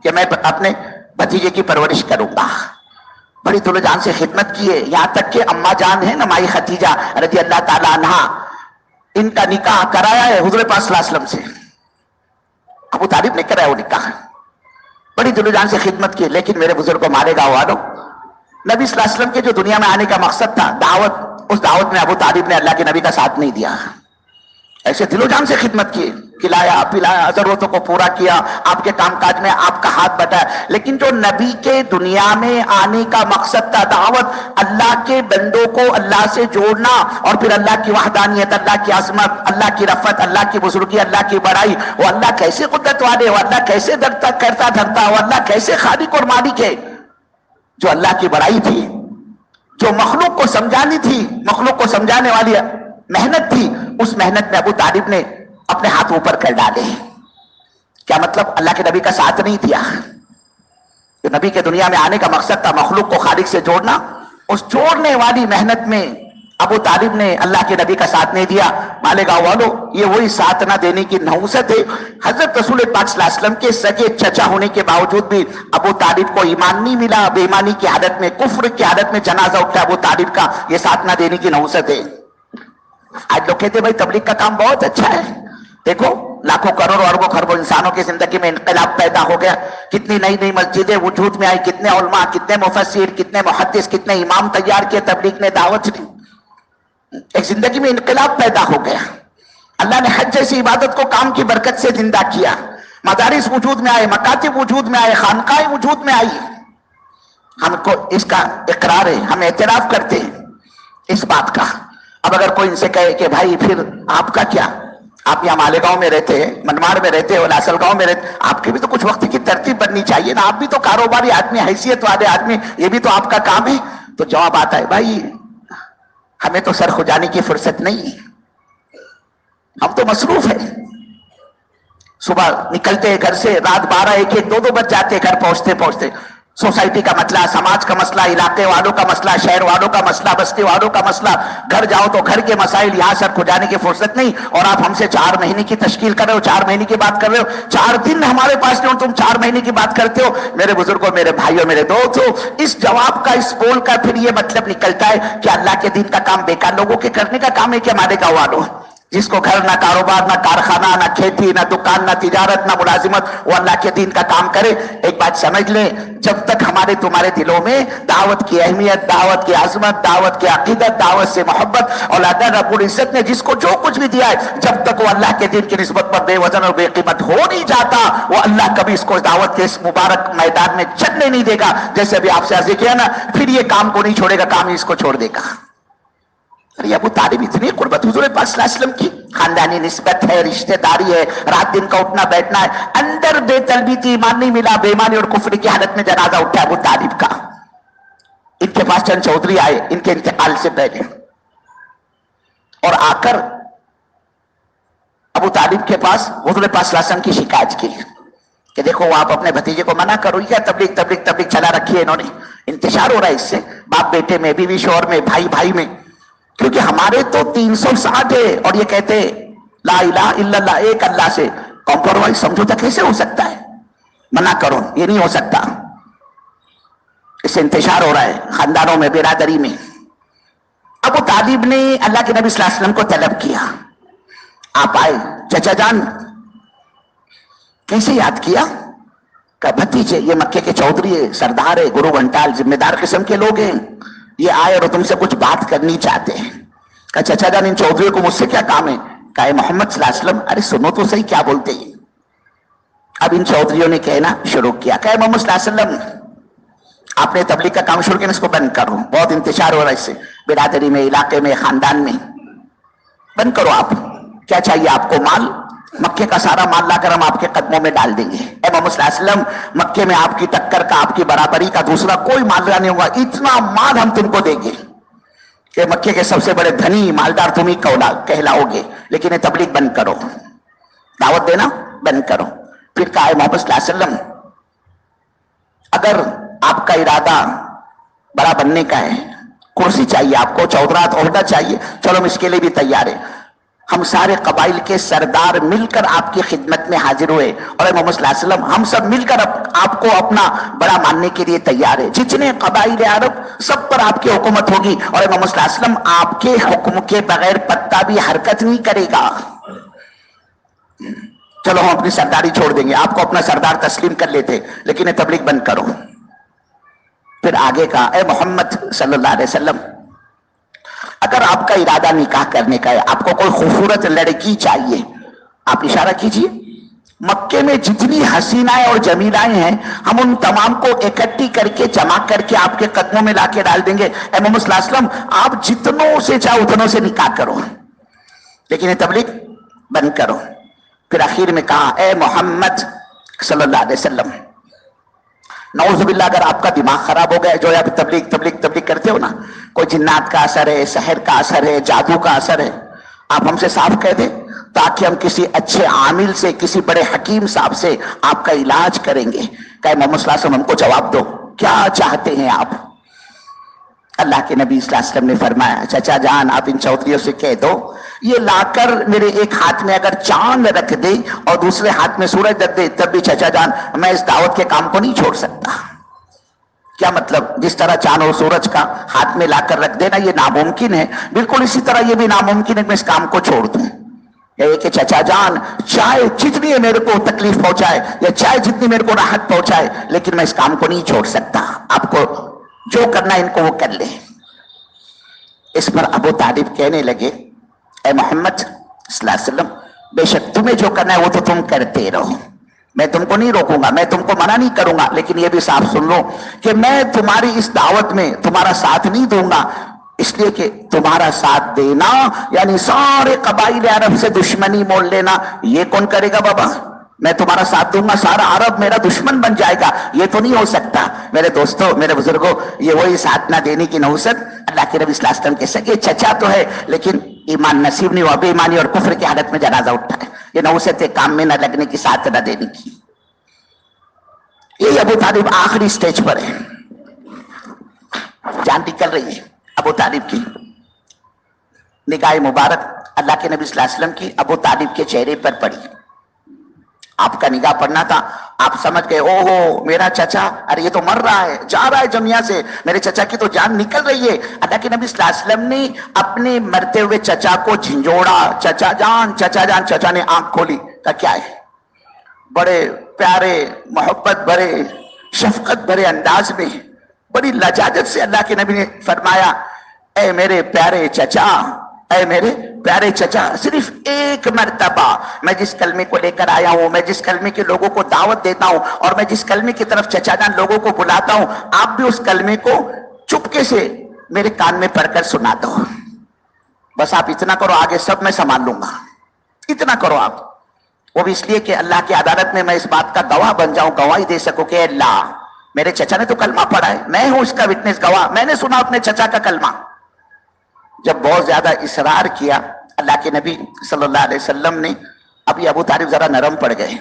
کہ میں اپنے بھتیجے کی پرورش کروں گا. بڑی دل جان سے خدمت کی ہے، یہاں تک کہ اماں جان ہے نا مائی ختیجہ رضی اللہ تعالی عنہا، ان کا نکاح کرایا ہے حضور پاک صلی اللہ علیہ وسلم سے. ابو طالب نے کرایا وہ نکاح، بڑی دل جان سے خدمت کی. لیکن میرے بزرگ کو مارے گا والوں، نبی صلی اللہ علیہ وسلم کے جو دنیا میں آنے کا مقصد تھا دعوت، اس دعوت میں ابو طالب نے اللہ کے نبی کا ساتھ نہیں دیا. ایسے دل و جان سے خدمت کی، کھلایا پلایا، ضرورتوں کو پورا کیا، آپ کے کام کاج میں آپ کا ہاتھ بٹایا. لیکن جو نبی کے دنیا میں آنے کا مقصد تھا دعوت، اللہ کے بندوں کو اللہ سے جوڑنا، اور پھر اللہ کی وحدانیت، اللہ کی عظمت، اللہ کی رفعت، اللہ کی بزرگی، اللہ کی بڑائی، وہ اللہ کیسے قدرت والے، وہ اللہ کیسے کرتا دھرتا، وہ اللہ کیسے خالق اور مالک ہے. جو اللہ کی بڑائی تھی، جو مخلوق کو سمجھانی تھی، مخلوق کو سمجھانے والی محنت تھی، اس محنت میں ابو طالب نے اپنے ہاتھ اوپر کر ڈالے. کیا مطلب؟ اللہ کے نبی کا ساتھ نہیں دیا. کہ نبی کے دنیا میں آنے کا مقصد تھا مخلوق کو خالق سے جوڑنا. اس جوڑنے والی محنت میں ابو طالب نے اللہ کے نبی کا ساتھ نہیں دیا. مالیگاؤں والوں، یہ وہی ساتھ نہ دینے کی نحوست ہے. حضرت رسول پاک صلی اللہ علیہ وسلم کے سگے چچا ہونے کے باوجود بھی ابو طالب کو ایمان نہیں ملا. بے ایمانی کی حالت میں، کفر کی حالت میں جنازہ اٹھا ابو طالب کا. یہ ساتھ نہ دینے کی نحوست ہے. آج لوگ کہتے ہیں بھائی تبلیغ کا کام بہت اچھا ہے. دیکھو لاکھوں کروڑوں اربوں خربوں انسانوں کی زندگی میں انقلاب پیدا ہو گیا. کتنی نئی نئی مسجدیں وجود میں آئی، کتنے علماء، کتنے مفسر، کتنے محدث، کتنے امام تیار کیے. تبلیغ نے، دعوت نے، ایک زندگی میں انقلاب پیدا ہو گیا. اللہ نے حج جیسی عبادت کو کام کی برکت سے زندہ کیا. مدارس وجود میں آئے، مکاتب وجود میں آئے، خانقاہیں وجود میں آئی. ہم کو اس کا اقرار ہے، ہم اعتراف کرتے ہیں اس بات کا. اب اگر کوئی ان سے کہے کہ بھائی پھر آپ کا کیا، آپ یہاں مالیگاؤں میں رہتے ہیں، منمار میں رہتے ہیں، لاسل گاؤں میں رہتے، آپ کے بھی تو کچھ وقت کی ترتیب بننی چاہیے نا. آپ بھی تو کاروباری آدمی، حیثیت والے آدمی، یہ بھی تو آپ کا کام ہے. تو جواب آتا ہے بھائی ہمیں تو سر کھجانے کی فرصت نہیں، ہم تو مصروف ہیں. صبح نکلتے ہیں گھر سے، رات 12، 1، 1، 2 بج جاتے گھر پہنچتے پہنچتے. سوسائٹی کا مسئلہ، سماج کا مسئلہ، علاقے والوں کا مسئلہ، شہر والوں کا مسئلہ، بستی والوں کا مسئلہ. گھر جاؤ تو گھر کے مسائل، یہاں سر کھجانے کی فرصت نہیں. اور آپ ہم سے 4 مہینے کی تشکیل کر رہے ہو، 4 مہینے کی بات کر رہے ہو. 4 دن ہمارے پاس نہیں ہو، تم 4 مہینے کی بات کرتے ہو. میرے بزرگوں، میرے بھائیوں، میرے دوستوں، اس جواب کا، اس بول کا پھر یہ مطلب نکلتا ہے کہ اللہ کے دین کا کام بیکار لوگوں کے کرنے کا کام ہے کیا؟ مالیگاؤں والوں، جس کو گھر نہ کاروبار، نہ کارخانہ، نہ کھیتی، نہ دکان، نہ تجارت، نہ ملازمت، وہ اللہ کے دین کا کام کرے. ایک بات سمجھ لیں، جب تک ہمارے تمہارے دلوں میں دعوت کی اہمیت، دعوت کی عظمت، دعوت کی عقیدت، دعوت سے محبت، اور اللہ رب العزت نے جس کو جو کچھ بھی دیا ہے، جب تک وہ اللہ کے دین کی نسبت پر بے وزن اور بے قیمت ہو نہیں جاتا، وہ اللہ کبھی اس کو دعوت کے اس مبارک میدان میں چلنے نہیں دے گا. جیسے ابھی آپ سے عرض کیا نا، پھر یہ کام کو نہیں چھوڑے گا، کام ہی اس کو چھوڑ دے گا. ارے ابو طالب اتنی قربت حضور پاک صلی اللہ علیہ وسلم کی، خاندانی نسبت ہے، رشتہ داری ہے، رات دن کا اٹھنا بیٹھنا ہے. اندر بے طلبی تھی، ایمان نہیں ملا، بے ایمانی اور کفر کی حالت میں جنازہ اٹھا ابو طالب کا. ان کے پاس چند چودھری آئے ان کے انتقال سے پہلے، اور آ کر ابو طالب کے پاس حضور پاک صلی اللہ علیہ وسلم کی شکایت کی کہ دیکھو آپ اپنے بھتیجے کو منع کرو. کیا تبلیغ تبلیغ تبلیغ چلا رکھی ہے انہوں نے، انتشار ہو رہا ہے اس سے، باپ بیٹے میں، بیوی شوہر میں، بھائی بھائی میں. کیونکہ ہمارے تو 360 ہے، اور یہ کہتے لا الہ الا اللہ، ایک اللہ سے کمپرومائز سمجھوتا کیسے ہو سکتا ہے؟ منع کرو، یہ نہیں ہو سکتا. اس سے انتشار ہو رہا ہے خاندانوں میں، برادری میں. ابو طالب نے اللہ کے نبی صلی اللہ علیہ وسلم کو طلب کیا. آپ آئے. چچا جان کیسے یاد کیا؟ کہ بھتیجے یہ مکے کے چودھری ہے، سردار ہے، گرو گھنٹال، ذمہ دار قسم کے لوگ ہیں، یہ آئے اور تم سے کچھ بات کرنی چاہتے ہیں. کہ چچا جان ان چودھریوں کو مجھ سے کیا کام ہے؟ کہ محمد صلی اللہ علیہ وسلم، ارے سنو تو صحیح کیا بولتے ہیں. اب ان چودھریوں نے کہنا شروع کیا کہ محمد صلی اللہ علیہ وسلم آپ نے تبلیغ کا کام شروع کیا، اس کو بند کرو، بہت انتشار ہو رہا ہے اس سے، برادری میں، علاقے میں، خاندان میں. بند کرو. آپ کیا چاہیے آپ کو؟ مال؟ مکے کا سارا مال لا کر ہم آپ کے قدموں میں ڈال دیں گے. اے محمد صلی اللہ علیہ وسلم، مکے میں آپ کی ٹکر کا، آپ کی برابری کا دوسرا کوئی مالدار نہیں ہوگا. اتنا مال ہم تم کو دیں گے کہ مکے کے سب سے بڑے دھنی مالدار تم ہی کہلاؤ گے. لیکن یہ تبلیغ بند کرو، دعوت دینا بند کرو. پھر کہا ہے محمد صلی اللہ علیہ وسلم اگر آپ کا ارادہ بڑا بننے کا ہے، کرسی چاہیے آپ کو، چودرات عہدہ چاہیے، چلو ہم اس کے لیے بھی تیار ہیں. ہم سارے قبائل کے سردار مل کر آپ کی خدمت میں حاضر ہوئے، اور محمد صلی اللہ علیہ وسلم ہم سب مل کر آپ کو اپنا بڑا ماننے کے لیے تیار ہے. جتنے قبائل عرب سب پر آپ کی حکومت ہوگی، اور محمد صلی اللہ علیہ وسلم آپ کے حکم کے بغیر پتا بھی حرکت نہیں کرے گا. چلو ہم اپنی سرداری چھوڑ دیں گے، آپ کو اپنا سردار تسلیم کر لیتے، لیکن یہ تبلیغ بند کرو. پھر آگے کہا اے محمد صلی اللہ علیہ وسلم اگر آپ کا ارادہ نکاح کرنے کا ہے، آپ کو کوئی خوبصورت لڑکی چاہیے، آپ اشارہ کیجئے مکے میں جتنی حسینائیں اور جمیلائیں ہیں ہم ان تمام کو اکٹھی کر کے جمع کر کے آپ کے قدموں میں لا کے ڈال دیں گے. اے محمد صلی اللہ علیہ وسلم آپ جتنوں سے چاہو اتنوں سے نکاح کرو، لیکن یہ تبلیغ بند کرو. پھر آخر میں کہا اے محمد صلی اللہ علیہ وسلم نعوذ باللہ اگر آپ کا دماغ خراب ہو گیا، جو آپ تبلیغ تبلیغ تبلیغ کرتے ہو نا، کوئی جنات کا اثر ہے، سحر کا اثر ہے، جادو کا اثر ہے، آپ ہم سے صاف کہہ دیں تاکہ ہم کسی اچھے عامل سے، کسی بڑے حکیم صاحب سے آپ کا علاج کریں گے۔ کہ محمد صلی اللہ علیہ وسلم ہم کو جواب دو، کیا چاہتے ہیں آپ؟ اللہ کے نبی صلی اللہ علیہ وسلم نے فرمایا چچا جان آپ ان چودھریوں سے کہہ دو یہ لا کر میرے ایک ہاتھ میں اگر چاند رکھ دے اور دوسرے ہاتھ میں سورج رکھ دے تب بھی چچا جان میں اس دعوت کے کام کو نہیں چھوڑ سکتا۔ کیا مطلب؟ جس طرح چاند اور سورج کا ہاتھ میں لا کر رکھ دینا یہ ناممکن ہے، بالکل اسی طرح یہ بھی ناممکن ہے کہ میں اس کام کو چھوڑ دوں۔ یہ کہ چچا جان چاہے جتنی میرے کو تکلیف پہنچائے یا چاہے جتنی میرے کو راحت پہنچائے لیکن میں اس کام کو نہیں چھوڑ سکتا، آپ کو جو کرنا ان کو وہ کر لے۔ اس پر ابو طالب کہنے لگے اے محمد صلی اللہ علیہ وسلم بے شک تمہیں جو کرنا ہے وہ تو تم کرتے رہو، میں تم کو نہیں روکوں گا، میں تم کو منع نہیں کروں گا، لیکن یہ بھی صاف سن لو کہ میں تمہاری اس دعوت میں تمہارا ساتھ نہیں دوں گا، اس لیے کہ تمہارا ساتھ دینا یعنی سارے قبائل عرب سے دشمنی مول لینا، یہ کون کرے گا بابا؟ میں تمہارا ساتھ دوں گا سارا عرب میرا دشمن بن جائے گا، یہ تو نہیں ہو سکتا۔ میرے دوستوں، میرے بزرگوں، یہ وہی ساتھ نہ دینے کی نحوست اللہ کے نبی صلی اللہ علیہ وسلم کے سگے چچا تو ہے لیکن ایمان نصیب نہیں ہوا، بے ایمانی اور کفر کی حالت میں جنازہ اٹھا ہے، یہ نحوست ہے کام میں نہ لگنے کی، ساتھ نہ دینے کی۔ یہی ابو طالب آخری سٹیج پر ہے، جان نکل رہی ہے ابو طالب کی، نگاہ مبارک اللہ کے نبی صلی اللہ علیہ وسلم کی ابو طالب کے چہرے پر پڑی۔ آپ کا نگاہ پڑنا تھا، آپ سمجھ گئے او ہو میرا چچا، ارے یہ تو مر رہا ہے، جا رہا ہے دنیا سے، میرے چچا کی تو جان نکل رہی ہے۔ اللہ کے نبی صلی اللہ علیہ وسلم نے اپنے مرتے ہوئے چچا کو جھنجھوڑا، چچا جان چچا جان۔ چچا نے آنکھ کھولی، کہا کیا ہے؟ بڑے پیارے محبت بھرے شفقت بھرے انداز میں بڑی لجاجت سے اللہ کے نبی نے فرمایا اے میرے پیارے چچا، اے میرے پیارے چچا، صرف ایک مرتبہ میں جس کلمے کو لے کر آیا ہوں، میں جس کلمے کے لوگوں کو دعوت دیتا ہوں اور میں جس کلمے کی طرف چچا جان لوگوں کو بلاتا ہوں، آپ بھی اس کلمے کو چپکے سے میرے کان میں پڑھ کر سنا دو، بس آپ اتنا کرو، آگے سب میں سنبھال لوں گا، اتنا کرو آپ۔ وہ بھی اس لیے کہ اللہ کی عدالت میں اس بات کا گواہ بن جاؤں، گواہی دے سکوں کہ اللہ میرے چچا نے تو کلمہ پڑھا ہے، میں ہوں اس کا وٹنس گواہ، میں نے سنا اپنے چچا کا کلمہ۔ جب بہت زیادہ اصرار کیا اللہ کے نبی صلی اللہ علیہ وسلم نے، ابھی ابو طالب ذرا نرم پڑ گئے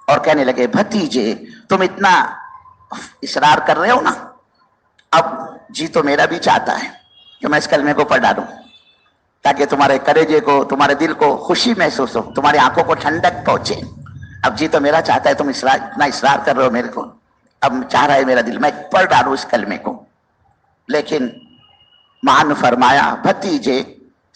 اور کہنے لگے بھتیجے تم اتنا اصرار کر رہے ہو نا، اب جی تو میرا بھی چاہتا ہے کہ میں اس کلمے کو پڑھ ڈالوں تاکہ تمہارے کلیجے کو، تمہارے دل کو خوشی محسوس ہو، تمہاری آنکھوں کو ٹھنڈک پہنچے۔ اب جی تو میرا چاہتا ہے، تم اتنا اصرار کر رہے ہو میرے کو، اب چاہ رہا ہے میرا دل میں پڑھ ڈالوں اس کلمے کو۔ لیکن مان فرمایا بھتیجے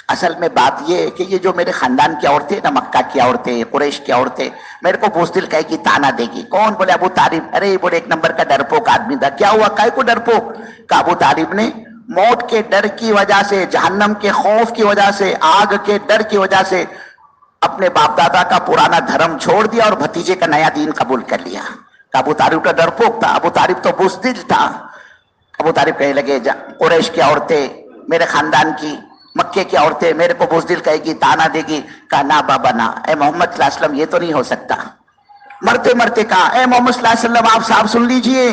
اصل میں بات یہ ہے کہ یہ جو میرے خاندان کی عورتیں نا، مکہ کی عورتیں، قریش کی عورتیں، میرے کو بزدل کہے گی، تانا دے گی۔ کون؟ بولے ابو طالب۔ ارے بولے ایک نمبر کا ڈرپوک آدمی تھا۔ کیا ہوا؟ کائے کو ڈرپوک؟ کہ ابو طالب نے موت کے ڈر کی وجہ سے، جہنم کے خوف کی وجہ سے، آگ کے ڈر کی وجہ سے اپنے باپ دادا کا پرانا دھرم چھوڑ دیا اور بھتیجے کا نیا دین قبول کر لیا۔ کہ ابو طالب کا ڈرپوک تھا، ابو طالب تو بزدل تھا۔ ابو طالب کہنے لگے قریش کی عورتیں، میرے خاندان کی، مکے کی عورتیں میرے کو بزدل کہے گی، تانا دے گی۔ کہا نا بابا نا، اے محمد صلی اللہ علیہ وسلم یہ تو نہیں ہو سکتا۔ مرتے مرتے کہا اے محمد صلی اللہ علیہ وسلم آپ صاحب سن لیجئے۔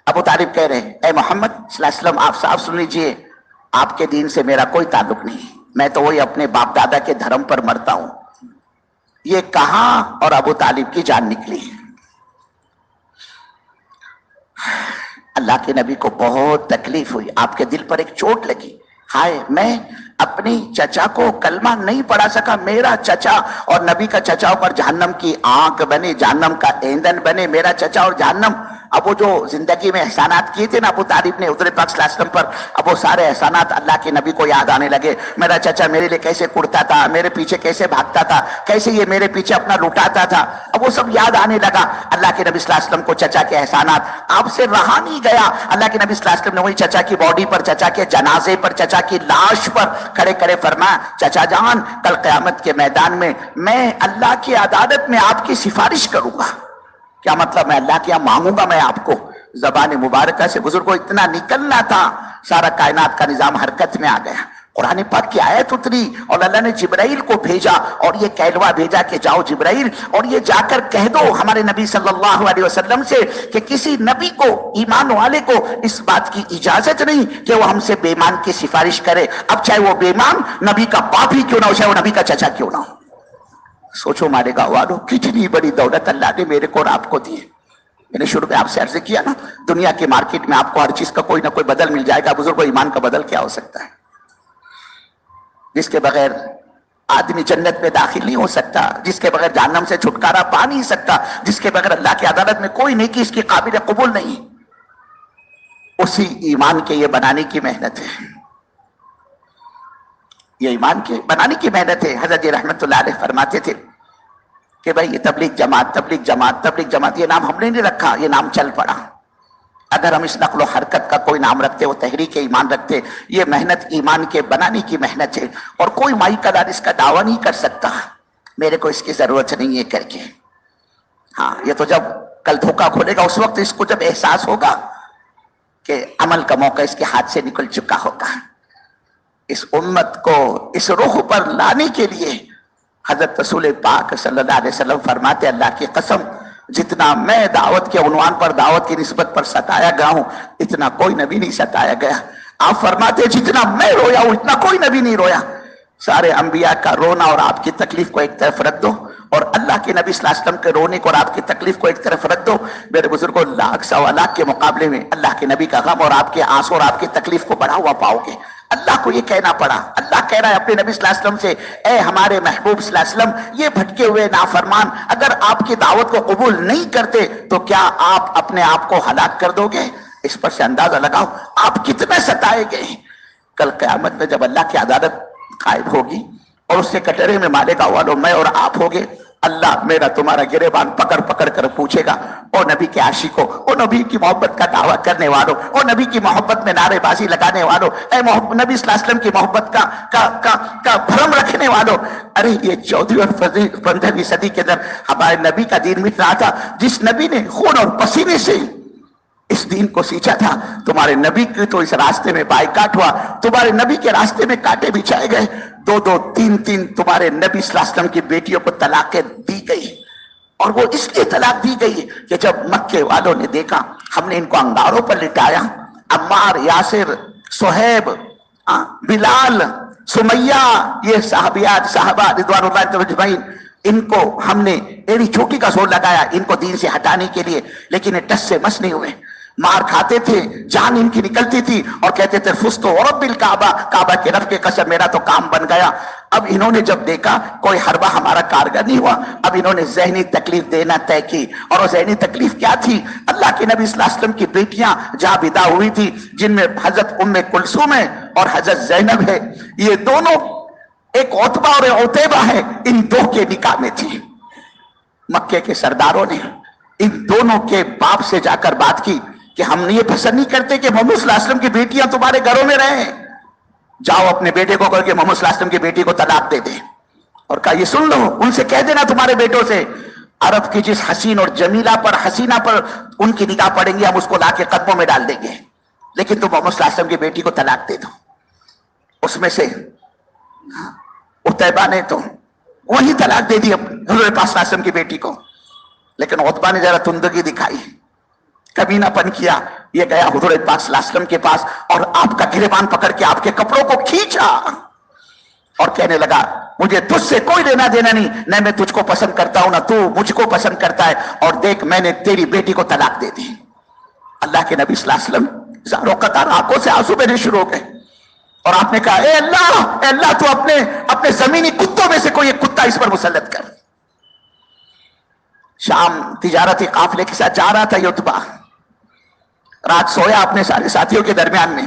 ابو طالب کہہ رہے اے محمد صلی اللہ علیہ وسلم آپ صاحب سن لیجئے، آپ کے دین سے میرا کوئی تعلق نہیں، میں تو وہی اپنے باپ دادا کے دھرم پر مرتا ہوں۔ یہ کہا اور ابو طالب کی جان نکلی۔ اللہ کے نبی کو بہت تکلیف ہوئی، آپ کے دل پر ایک چوٹ لگی، ہائے میں اپنی چچا کو کلمہ نہیں پڑھا سکا، میرا چچا اور نبی کا چچا پر جہنم کی آنکھ بنے، جہنم کا ایندھن بنے، میرا چچا اور جہنم۔ اب وہ جو زندگی میں احسانات کیے تھے نا ابو طالب نے حضور پاک صلی اللہ علیہ وسلم پر، اب وہ سارے احسانات اللہ کے نبی کو یاد آنے لگے۔ میرا چچا میرے لیے کیسے کڑتا تھا، میرے پیچھے کیسے بھاگتا تھا، کیسے یہ میرے پیچھے اپنا لٹاتا تھا، اب وہ سب یاد آنے لگا۔ اللہ کے نبی صلی اللہ علیہ وسلم کو چچا کے احسانات آپ سے رہا نہیں گیا۔ اللہ کے نبی صلی اللہ علیہ وسلم نے وہی چچا کی باڈی پر، چچا کے جنازے پر، چچا کی لاش پر کھڑے کھڑے فرمایا چچا جان کل قیامت کے میدان میں میں اللہ کی عدالت میں آپ کی سفارش کروں گا۔ کیا مطلب؟ میں اللہ کے یہاں مانگوں گا میں آپ کو۔ زبان مبارکہ سے بزرگوں اتنا نکلنا تھا، سارا کائنات کا نظام حرکت میں آ گیا۔ قرآن پاک کی آیت اتری اور اللہ نے جبرائیل کو بھیجا اور یہ کہلوا بھیجا کہ جاؤ جبرائیل اور یہ جا کر کہہ دو ہمارے نبی صلی اللہ علیہ وسلم سے کہ کسی نبی کو، ایمان والے کو اس بات کی اجازت نہیں کہ وہ ہم سے بے ایمان کی سفارش کرے، اب چاہے وہ بے ایمان نبی کا باپ ہی کیوں نہ ہو، چاہے وہ نبی کا چچا کیوں نہ ہو۔ سوچو مارے گاؤں والوں، کتنی بڑی دولت اللہ نے میرے کو اور آپ کو دی ہے۔ میں نے شروع میں آپ سے عرض کیا نا، دنیا کے مارکیٹ میں آپ کو ہر چیز کا کوئی نہ کوئی بدل مل جائے گا، بزرگوں ایمان کا بدل کیا ہو سکتا ہے؟ جس کے بغیر آدمی جنت میں داخل نہیں ہو سکتا، جس کے بغیر جہنم سے چھٹکارا پا نہیں سکتا، جس کے بغیر اللہ کی عدالت میں کوئی نیکی اس کی قابل قبول نہیں، اسی ایمان کے یہ بنانے کی محنت ہے، یہ ایمان کے بنانے کی محنت ہے۔ حضرت جی رحمت اللہ علیہ فرماتے تھے کہ بھائی یہ تبلیغ جماعت تبلیغ جماعت تبلیغ جماعت، یہ نام ہم نے نہیں رکھا، یہ نام چل پڑا۔ اگر ہم اس نقل و حرکت کا کوئی نام رکھتے، وہ تحریک ایمان رکھتے، یہ محنت ایمان کے بنانے کی محنت ہے، اور کوئی مائی کلار اس کا دعویٰ نہیں کر سکتا میرے کو اس کی ضرورت نہیں ہے کر کے۔ ہاں، یہ تو جب کل دھوکہ کھولے گا اس وقت اس کو جب احساس ہوگا کہ عمل کا موقع اس کے ہاتھ سے نکل چکا ہوگا۔ اس امت کو اس رخ پر لانے کے لیے حضرت رسول پاک صلی اللہ علیہ وسلم فرماتے، اللہ کی قسم جتنا میں دعوت کے عنوان پر دعوت کی نسبت پر ستایا گیا ہوں اتنا کوئی نبی نہیں ستایا گیا۔ آپ فرماتے جتنا میں رویا ہوں اتنا کوئی نبی نہیں رویا۔ سارے انبیاء کا رونا اور آپ کی تکلیف کو ایک طرف رکھ دو، اور اللہ کے نبی صلی اللہ علیہ وسلم کے رونے کو اور آپ کی تکلیف کو ایک طرف رکھ دو، میرے بزرگوں لاکھ سوا لاکھ کے مقابلے میں اللہ کے نبی کا غم اور آپ کے آنسو اور آپ کی تکلیف کو بڑھا ہوا پاؤ گے۔ اللہ کو یہ کہنا پڑا، اللہ کہہ رہا ہے اپنے نبی صلی اللہ علیہ وسلم سے، اے ہمارے محبوب صلی اللہ علیہ وسلم، یہ بھٹکے ہوئے نافرمان اگر آپ کی دعوت کو قبول نہیں کرتے تو کیا آپ اپنے آپ کو ہلاک کر دو گے؟ اس پر سے اندازہ لگاؤ آپ کتنے ستائے گئے۔ کل قیامت میں جب اللہ کی عدالت قائم ہوگی اور اس سے کٹرے میں مالے گا والو میں اور آپ ہوگے، اللہ میرا تمہارا گریبان پکڑ پکڑ کر پوچھے گا، او نبی کے عاشقوں، او نبی کی محبت کا دعویٰ کرنے والوں، او نبی کی محبت میں نعرے بازی لگانے والوں، اے نبی صلی اللہ علیہ وسلم کی محبت کا بھرم رکھنے والوں، ارے یہ 14ویں اور 15ویں صدی کے اندر ہمارے نبی کا دین مٹ رہا تھا، جس نبی نے خون اور پسینے سے اس دین کو سینچا تھا، تمہارے نبی کی تو اس راستے میں بائیکاٹ ہوا، تمہارے نبی کے راستے میں کانٹے بچھائے گئے، 2 3 تمہارے نبی صلی اللہ علیہ وسلم کی بیٹیوں کو طلاقیں دی گئی، اور وہ اس لیے طلاق دی گئی کہ جب مکے والوں نے دیکھا ہم نے ان کو انگاروں پر لٹایا، عمار، یاسر، صہیب، بلال، سمیہ، یہ صحابیات صحابہ رضوان اللہ اجمعین، ان کو ہم نے ایڑی چوٹی کا زور لگایا ان کو دین سے ہٹانے کے لیے، لیکن یہ ٹس سے مس نہیں ہوئے، مار کھاتے تھے، جان ان کی نکلتی تھی اور کہتے تھے فزت ورب الکعبہ، کعبہ کے رب کے قسم میرا تو کام بن گیا۔ اب انہوں نے جب دیکھا کوئی حربہ ہمارا کارگر نہیں ہوا، اب انہوں نے ذہنی تکلیف دینا طے کی، اور وہ ذہنی تکلیف کیا تھی؟ اللہ کے نبی صلی اللہ علیہ وسلم کی بیٹیاں جہاں بدا ہوئی تھی، جن میں حضرت ام کلثوم ہے اور حضرت زینب ہے، یہ دونوں ایک عتبہ اور عتیبہ ہے، ان دو کے نکاح میں تھی۔ مکے کے سرداروں نے ان دونوں کے باپ سے جا کر بات کی کہ ہم یہ پسند نہیں کرتے کہ محمد صلی اللہ علیہ وسلم کی بیٹیاں تمہارے گھروں میں رہیں، جاؤ اپنے بیٹے کو کر کے محمد صلی اللہ علیہ وسلم کی بیٹی کو طلاق دے دے، اور کہا یہ سن لو، ان سے کہہ دینا تمہارے بیٹوں سے عرب کی جس حسین اور جمیلہ پر حسینہ پر ان کی نگاہ پڑیں گے ہم اس کو لا کے قدموں میں ڈال دیں گے، لیکن تم محمد صلی اللہ علیہ وسلم کی بیٹی کو طلاق دے دو۔ اس میں سے عتیبہ نے تو وہی طلاق دے دی حضور پاک صلی اللہ علیہ وسلم کی بیٹی کو، لیکن عتبہ نے ذرا تندگی دکھائی، کمینہ پن کیا، یہ گیا حضور پاک صلی اللہ علیہ وسلم کے پاس اور آپ کا گریبان پکڑ کے آپ کے کپڑوں کو کھینچا اور کہنے لگا مجھے تجھ سے کوئی لینا دینا نہیں، نہ میں تجھ کو پسند کرتا ہوں نہ تو مجھ کو پسند کرتا ہے، اور دیکھ میں نے تیری بیٹی کو طلاق دے دی۔ اللہ کے نبی صلی اللہ علیہ وسلم زاروں قطار آنکھوں سے آنسو بہنے شروع ہو گئے، اور آپ نے کہا اے اللہ تو اپنے زمینی کتوں میں سے کوئی ایک کتا اس پر مسلط کر۔ شام تجارتی قافلے کے ساتھ جا رہا تھا یتبا، رات سویا اپنے سارے ساتھیوں کے درمیان میں،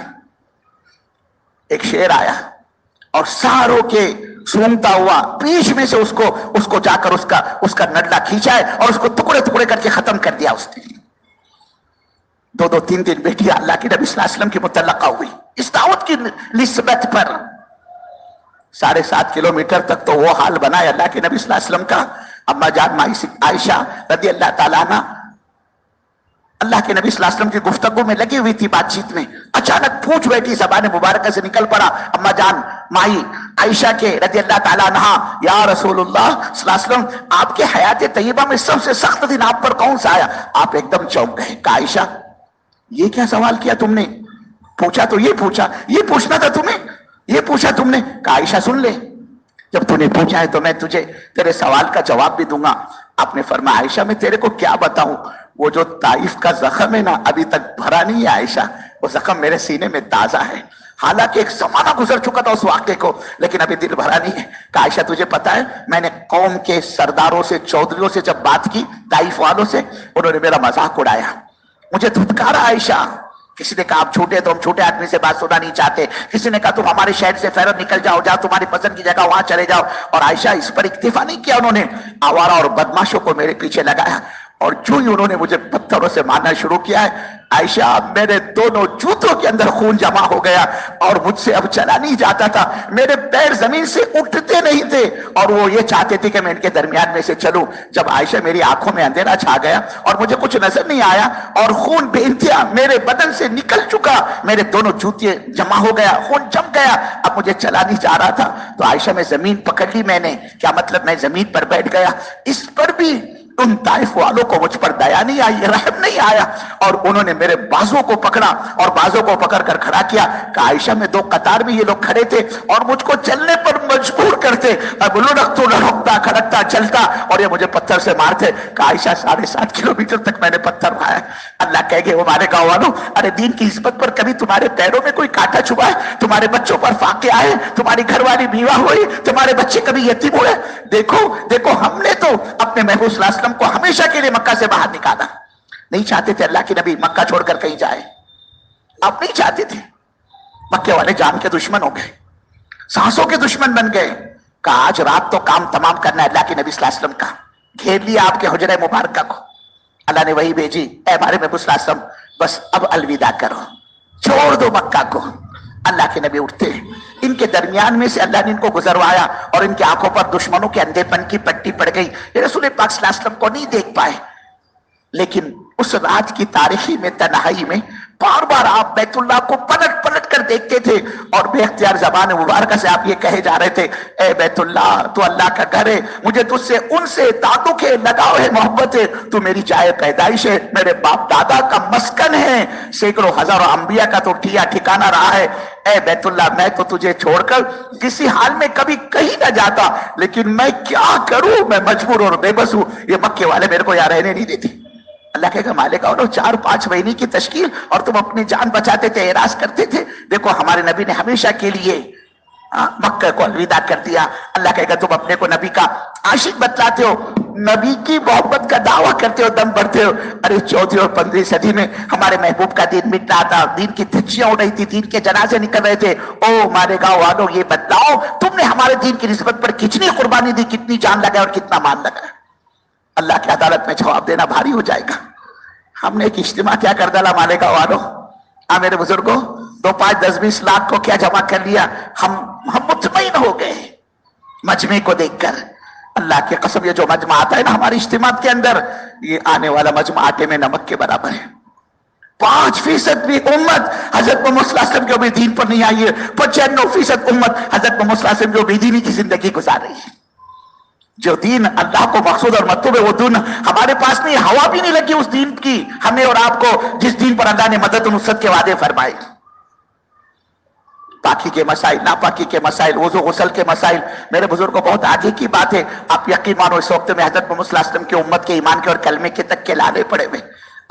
ایک شیر آیا اور ساروں کے سونگتا ہوا بیچ میں سے اس کو جا کر اس کا نڈلا کھینچا ہے اور اس کو ٹکڑے ٹکڑے کر کے ختم کر دیا اس نے۔ 2 3 بیٹیاں اللہ کے نبی صلی اللہ علیہ وسلم کی متعلقہ ہوئی اس دعوت کی نسبت پر۔ 7.5 کلومیٹر تک تو وہ حال بنا ہے اللہ کے نبی صلی اللہ علیہ وسلم کا۔ اما جان عائشہ رضی اللہ تعالیٰ عنہ اللہ کے نبی صلی اللہ علیہ وسلم کی گفتگو میں لگی ہوئی تھی، بات چیت میں، اچانک پوچھ بیٹھی، زبان مبارکہ سے نکل پڑا، اما جان مائی عائشہ کے رضی اللہ تعالیٰ عنہا، یا رسول اللہ صلی اللہ علیہ وسلم آپ کے حیات طیبہ میں سب سے سخت دن آپ پر کون سا آیا؟ آپ ایک دم چونک گئے، کہا عائشہ یہ کیا سوال کیا تم نے؟ پوچھا تو یہ پوچھا، یہ پوچھنا تھا تمہیں، یہ پوچھا تم نے؟ کہا عائشہ سن لے، جب تو نے پوچھا ہے تو میں تجھے تیرے سوال کا جواب بھی دوں گا۔ آپ نے فرمایا عائشہ میں تیرے کو کیا بتاؤں، وہ جو طائف کا زخم ہے نا ابھی تک بھرا نہیں ہے عائشہ، وہ زخم میرے سینے میں تازہ ہے، حالانکہ ایک زمانہ گزر چکا تھا اس واقعے کو، لیکن ابھی دل بھرا نہیں ہے۔ کہ عائشہ تجھے پتا ہے میں نے قوم کے سرداروں سے، چودھریوں سے جب بات کی، طائف والوں سے، انہوں نے میرا مذاق اڑایا، مجھے دھتکارا عائشہ۔ کسی نے کہا آپ جھوٹے، تو ہم جھوٹے آدمی سے بات سننا نہیں چاہتے، کسی نے کہا تم ہمارے شہر سے فوراً نکل جاؤ، جاؤ تمہاری پسند کی جگہ وہاں چلے جاؤ، اور عائشہ اس پر اکتفا نہیں کیا، انہوں نے آوارہ اور بدماشوں کو میرے پیچھے لگایا، اور جو ہی انہوں نے مجھے پتھروں سے مارنا شروع کیا ہے عائشہ میرے دونوں جوتوں کے اندر خون جمع ہو گیا، اور مجھ سے اب چلا نہیں جاتا تھا، میرے پیر زمین سے اٹھتے نہیں تھے، اور وہ یہ چاہتے تھے کہ میں ان کے درمیان میں سے چلوں۔ جب عائشہ میری آنکھوں میں اندھیرا چھا گیا اور مجھے کچھ نظر نہیں آیا، اور خون بے انتہا میرے بدن سے نکل چکا، میرے دونوں جوتے جمع ہو گیا، خون جم گیا، اب مجھے چلا نہیں جا رہا تھا، تو عائشہ میں زمین پکڑ لی میں نے، کیا مطلب میں زمین پر بیٹھ گیا۔ اس پر بھی ان طائف والوں کو مجھ پر دیا نہیں آئی، رحم نہیں آیا، اور انہوں نے میرے بازوں کو پکڑا اور بازوں کو پکڑ کر کھڑا کیا کہ عائشہ میں دو قطار میں یہ لوگ کھڑے تھے اور مجھ کو چلنے پر مجبور کرتے، اب لڑکتا کھڑکتا چلتا، اور یہ مجھے پتھر سے مارتے کہ عائشہ 7.5 کلومیٹر تک میں نے پتھر کھایا۔ اللہ کہے گے وہ ہمارے گاؤں والوں، ارے دین کی نسبت پر کبھی تمہارے پیروں میں کوئی کانٹا چھپا ہے؟ تمہارے بچوں پر فاقے آئے؟ تمہاری گھر والی بیوہ ہوئی؟ تمہارے بچے کبھی یتیم ہوئے؟ دیکھو ہم نے تو اپنے محبوب صلی اللہ علیہ وسلم کو ہمیشہ کے لیے مکہ سے باہر نکالا، نہیں چاہتے تھے اللہ کے نبی مکہ چھوڑ کر کہیں جائے، آپ نہیں چاہتے تھے، مکے والے جان کے دشمن ہو گئے، سانسوں کے دشمن بن گئے، کہ آج رات تو کام تمام کرنا ہے اللہ کے نبی صلی اللہ علیہ وسلم کا، گھیر لیا آپ کے حجرہ مبارکہ کو، اللہ نے وہی بھیجی، اے ہمارے محبوب صلی اللہ علیہ وسلم بس اب الوداع کرو، چھوڑ دو مکہ کو۔ اللہ کے نبی اٹھتے، ان کے درمیان میں سے اللہ نے ان کو گزروایا، اور ان کی آنکھوں پر دشمنوں کے اندھے پن کی پٹی پڑ گئی، یہ رسول پاک صلی اللہ علیہ وسلم کو نہیں دیکھ پائے، لیکن اس رات کی تاریخی میں، تنہائی میں بار بار آپ بیت اللہ کو پلٹ پلٹ کر دیکھتے تھے، اور بے اختیار زبان مبارکہ سے آپ یہ کہے جا رہے تھے، اے بیت اللہ تو اللہ کا گھر ہے، مجھے تجھ سے ان سے تعلق ہے، لگاؤ ہے، محبت ہے، تو میری جائے پیدائش ہے، میرے باپ دادا کا مسکن ہے، سینکڑوں ہزاروں انبیاء کا تو ٹھکانہ رہا ہے، اے بیت اللہ میں تو تجھے چھوڑ کر کسی حال میں کبھی کہیں نہ جاتا، لیکن میں کیا کروں، میں مجبور اور بے بس ہوں، یہ مکے والے میرے کو یہاں رہنے نہیں دیتے۔ اللہ کہے گا مالک اور 4-5 مہینے کی تشکیل، اور تم اپنی جان بچاتے تھے، اعراض کرتے تھے، دیکھو ہمارے نبی نے ہمیشہ کے لیے مکہ کو الوداع کر دیا۔ اللہ کہے گا تم اپنے کو نبی کا عاشق بتلاتے ہو، نبی کی محبت کا دعویٰ کرتے ہو، دم بھرتے ہو، ارے 14 اور 15 صدی میں ہمارے محبوب کا دین مٹ رہا تھا، دین کی دھجیاں اڑ رہی تھی، دین کے جنازے نکل رہے تھے، او ہمارے گاؤں والوں یہ بتلاؤ تم نے ہمارے دین کی نسبت پر کتنی قربانی دی، کتنی جان لگا اور کتنا مال لگا۔ اللہ کی عدالت میں جواب دینا بھاری ہو جائے گا۔ ہم نے ایک اجتماع کیا کر ڈالا مالکہ والوں، میرے بزرگوں 2, 5, 10, 20 لاکھ کو کیا جمع کر لیا، ہم مطمئن ہو گئے مجمع کو دیکھ کر۔ اللہ کی قسم یہ جو مجمع آتا ہے نا ہماری اجتماع کے اندر، یہ آنے والا مجمع آٹے میں نمک کے برابر ہے۔ 5% بھی امت حضرت محمد صلی اللہ علیہ وسلم جو بھی دین پر نہیں آئی ہے، 95% امت حضرت محمد صلی اللہ علیہ وسلم جو بے دینی کی زندگی گزار رہی ہے۔ جو دین اللہ کو مقصود اور مطلوب ہے وہ دین ہمارے پاس نہیں، ہوا بھی نہیں لگی اس دین کی ہمیں اور آپ کو، جس دین پر اللہ نے مدد و نصرت کے وعدے فرمائے۔ پاکی کے مسائل، ناپاکی کے مسائل، وضو غسل کے مسائل، میرے بزرگوں بہت آگے کی بات ہے، آپ یقین مانو اس وقت میں حضرت محمد صلی اللہ علیہ وسلم کی امت کے ایمان کے اور کلمے کے تک کے لانے پڑے ہوئے۔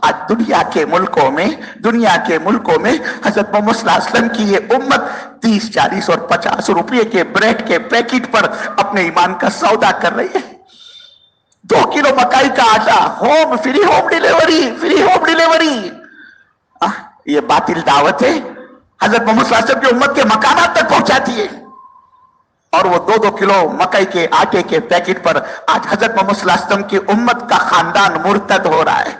آج دنیا کے ملکوں میں حضرت محمد صلی اللہ علیہ وسلم کی یہ امت 30, 40 اور 50 روپے کے بریڈ کے پیکٹ پر اپنے ایمان کا سودا کر رہی ہے۔ 2 کلو مکائی کا آٹا فری ہوم ڈیلیوری، یہ باطل دعوت ہے، حضرت محمد صلی اللہ علیہ وسلم کی امت کے مکانات تک پہنچاتی ہے، اور وہ 2 کلو مکئی کے آٹے کے پیکٹ پر آج حضرت محمد صلی اللہ علیہ وسلم کی امت کا خاندان مرتد ہو رہا ہے۔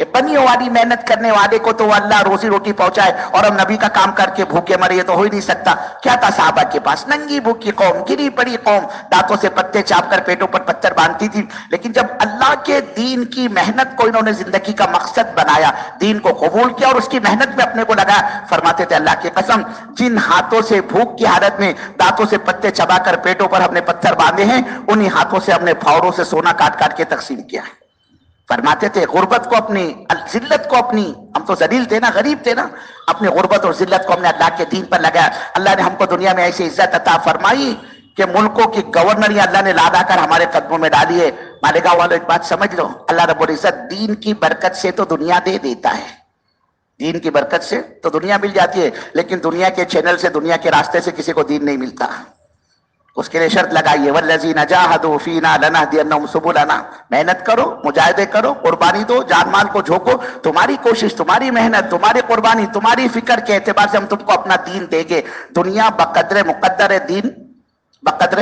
کہ بنیوں والی محنت کرنے والے کو تو اللہ روزی روٹی پہنچائے اور ہم نبی کا کام کر کے بھوکے مرے، یہ تو ہو ہی نہیں سکتا۔ کیا تھا صحابہ کے پاس؟ ننگی بھوکی قوم، گری پڑی قوم، دانتوں سے پتے چاپ کر پیٹوں پر پتھر باندھتی تھی، لیکن جب اللہ کے دین کی محنت کو انہوں نے زندگی کا مقصد بنایا، دین کو قبول کیا اور اس کی محنت میں اپنے کو لگایا، فرماتے تھے اللہ کی قسم جن ہاتھوں سے بھوک کی حالت میں دانتوں سے پتے چبا کر پیٹوں پر ہم نے پتھر باندھے ہیں، انہی ہاتھوں سے ہم نے پھاوڑوں سے سونا کاٹ کاٹ کے تقسیم کیا ہے۔ فرماتے تھے غربت کو اپنی، ذلت کو اپنی، ہم تو ذلیل تھے نا، غریب تھے نا، اپنی غربت اور ذلت کو ہم نے اللہ کے دین پر لگایا۔ اللہ نے ہم کو دنیا میں ایسی عزت عطا فرمائی کہ ملکوں کی گورنریاں اللہ نے لادا کر ہمارے قدموں میں ڈالی ہے۔ مالیگاؤں والوں ایک بات سمجھ لو، اللہ رب العزت دین کی برکت سے تو دنیا دے دیتا ہے، دین کی برکت سے تو دنیا مل جاتی ہے، لیکن دنیا کے چینل سے، دنیا کے راستے سے کسی کو دین نہیں ملتا۔ اس کے لیے شرط لگائیے والذین جاہدوا فینا لنہدینہم سبلنا، محنت کرو، مجاہدے کرو، قربانی دو، جان مال کو جھونکو، تمہاری کوشش، تمہاری محنت، تمہاری قربانی، تمہاری فکر کے اعتبار سے ہم تم کو اپنا دین دیں گے۔ دنیا بقدر مقدر ہے، دین بقدر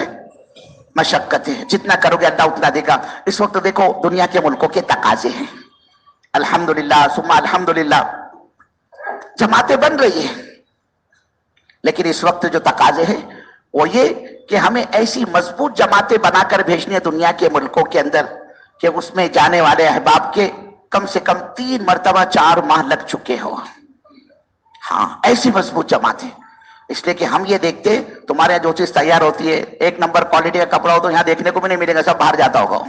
مشقت ہے، جتنا کرو گے اللہ اتنا دے گا۔ اس وقت دیکھو دنیا کے ملکوں کے تقاضے ہیں، الحمدللہ ثم الحمدللہ جماعتیں بن رہی ہیں، لیکن اس وقت جو تقاضے ہیں وہ یہ کہ ہمیں ایسی مضبوط جماعتیں بنا کر بھیجنی ہے دنیا کے ملکوں کے اندر کہ اس میں جانے والے احباب کے کم سے کم 3 مرتبہ 4 ماہ لگ چکے ہو۔ ہاں ایسی مضبوط جماعتیں، اس لیے کہ ہم یہ دیکھتے تمہارے یہاں جو چیز تیار ہوتی ہے 1 نمبر کوالٹی کا کپڑا ہو تو یہاں دیکھنے کو بھی نہیں ملے گا، سب باہر جاتا ہوگا۔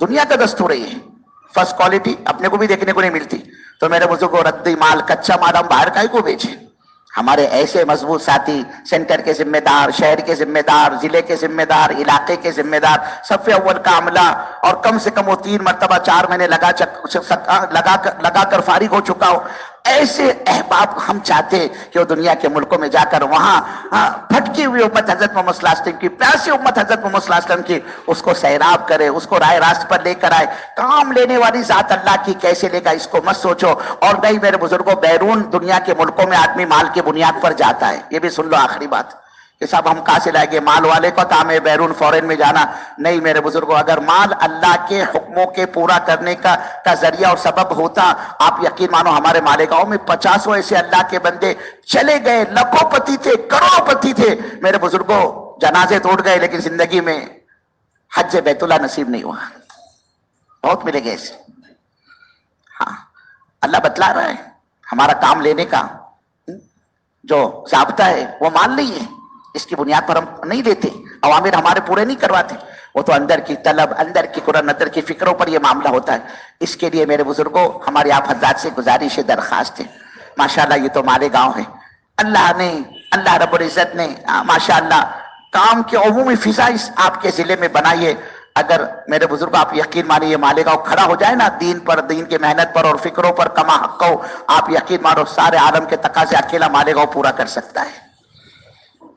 دنیا کا دستور ہے، فرسٹ کوالٹی اپنے کو بھی دیکھنے کو نہیں ملتی، تو میرے بزرگوں ردی مال، کچا مال ہم باہر کا ہی کو بیچیں۔ ہمارے ایسے مضبوط ساتھی، سینٹر کے ذمہ دار، شہر کے ذمہ دار، ضلع کے ذمہ دار، علاقے کے ذمہ دار، صف اول کا عملہ، اور کم سے کم وہ 3 مرتبہ 4 مہینے لگا کر فارغ ہو چکا ہو، ایسے احباب ہم چاہتے کہ وہ دنیا کے ملکوں میں جا کر وہاں بھٹکی ہوئی امت حضرت محمد صلی اللہ علیہ وسلم کی، پیاسی امت حضرت محمد صلی اللہ علیہ وسلم کی، اس کو سیراب کرے، اس کو رائے راست پر لے کر آئے۔ کام لینے والی ذات اللہ کی کیسے لے گا اس کو مت سوچو۔ اور نہیں میرے بزرگوں، بیرون دنیا کے ملکوں میں آدمی مال کی بنیاد پر جاتا ہے، یہ بھی سن لو آخری بات کہ صاحب ہم کہاں سے لائیں گے، مال والے کا کام ہے بیرون فورن میں جانا۔ نہیں میرے بزرگوں، اگر مال اللہ کے حکموں کے پورا کرنے کا ذریعہ اور سبب ہوتا، آپ یقین مانو ہمارے مالیگاؤں میں 50 ایسے اللہ کے بندے چلے گئے، لاکھوں پتی تھے، کروڑوں پتی تھے میرے بزرگوں، جنازے توڑ گئے لیکن زندگی میں حج بیت اللہ نصیب نہیں ہوا۔ بہت ملے گئے ایسے۔ ہاں اللہ بتلا رہا ہے ہمارا کام لینے کا جو ضابطہ ہے وہ مال نہیں ہے، اس کی بنیاد پر ہم نہیں دیتے، اوامر ہمارے پورے نہیں کرواتے، وہ تو اندر کی طلب، اندر کی قرآن اندر کی فکروں پر یہ معاملہ ہوتا ہے۔ اس کے لیے میرے بزرگوں ہمارے آپ حضرات سے گزارش ہے، درخواست ہے۔ ماشاءاللہ یہ تو مالیگاؤں ہے، اللہ رب العزت نے ماشاءاللہ کام کی عمومی فضا اس آپ کے ضلع میں بنائی ہے۔ اگر میرے بزرگ آپ یقین مانو یہ مالیگاؤں کھڑا ہو جائے نا دین پر، دین کی محنت پر اور فکروں پر کما حق ہو، آپ یقین مانو سارے عالم کے تقاضے اکیلا مالیگاؤں پورا کر سکتا ہے۔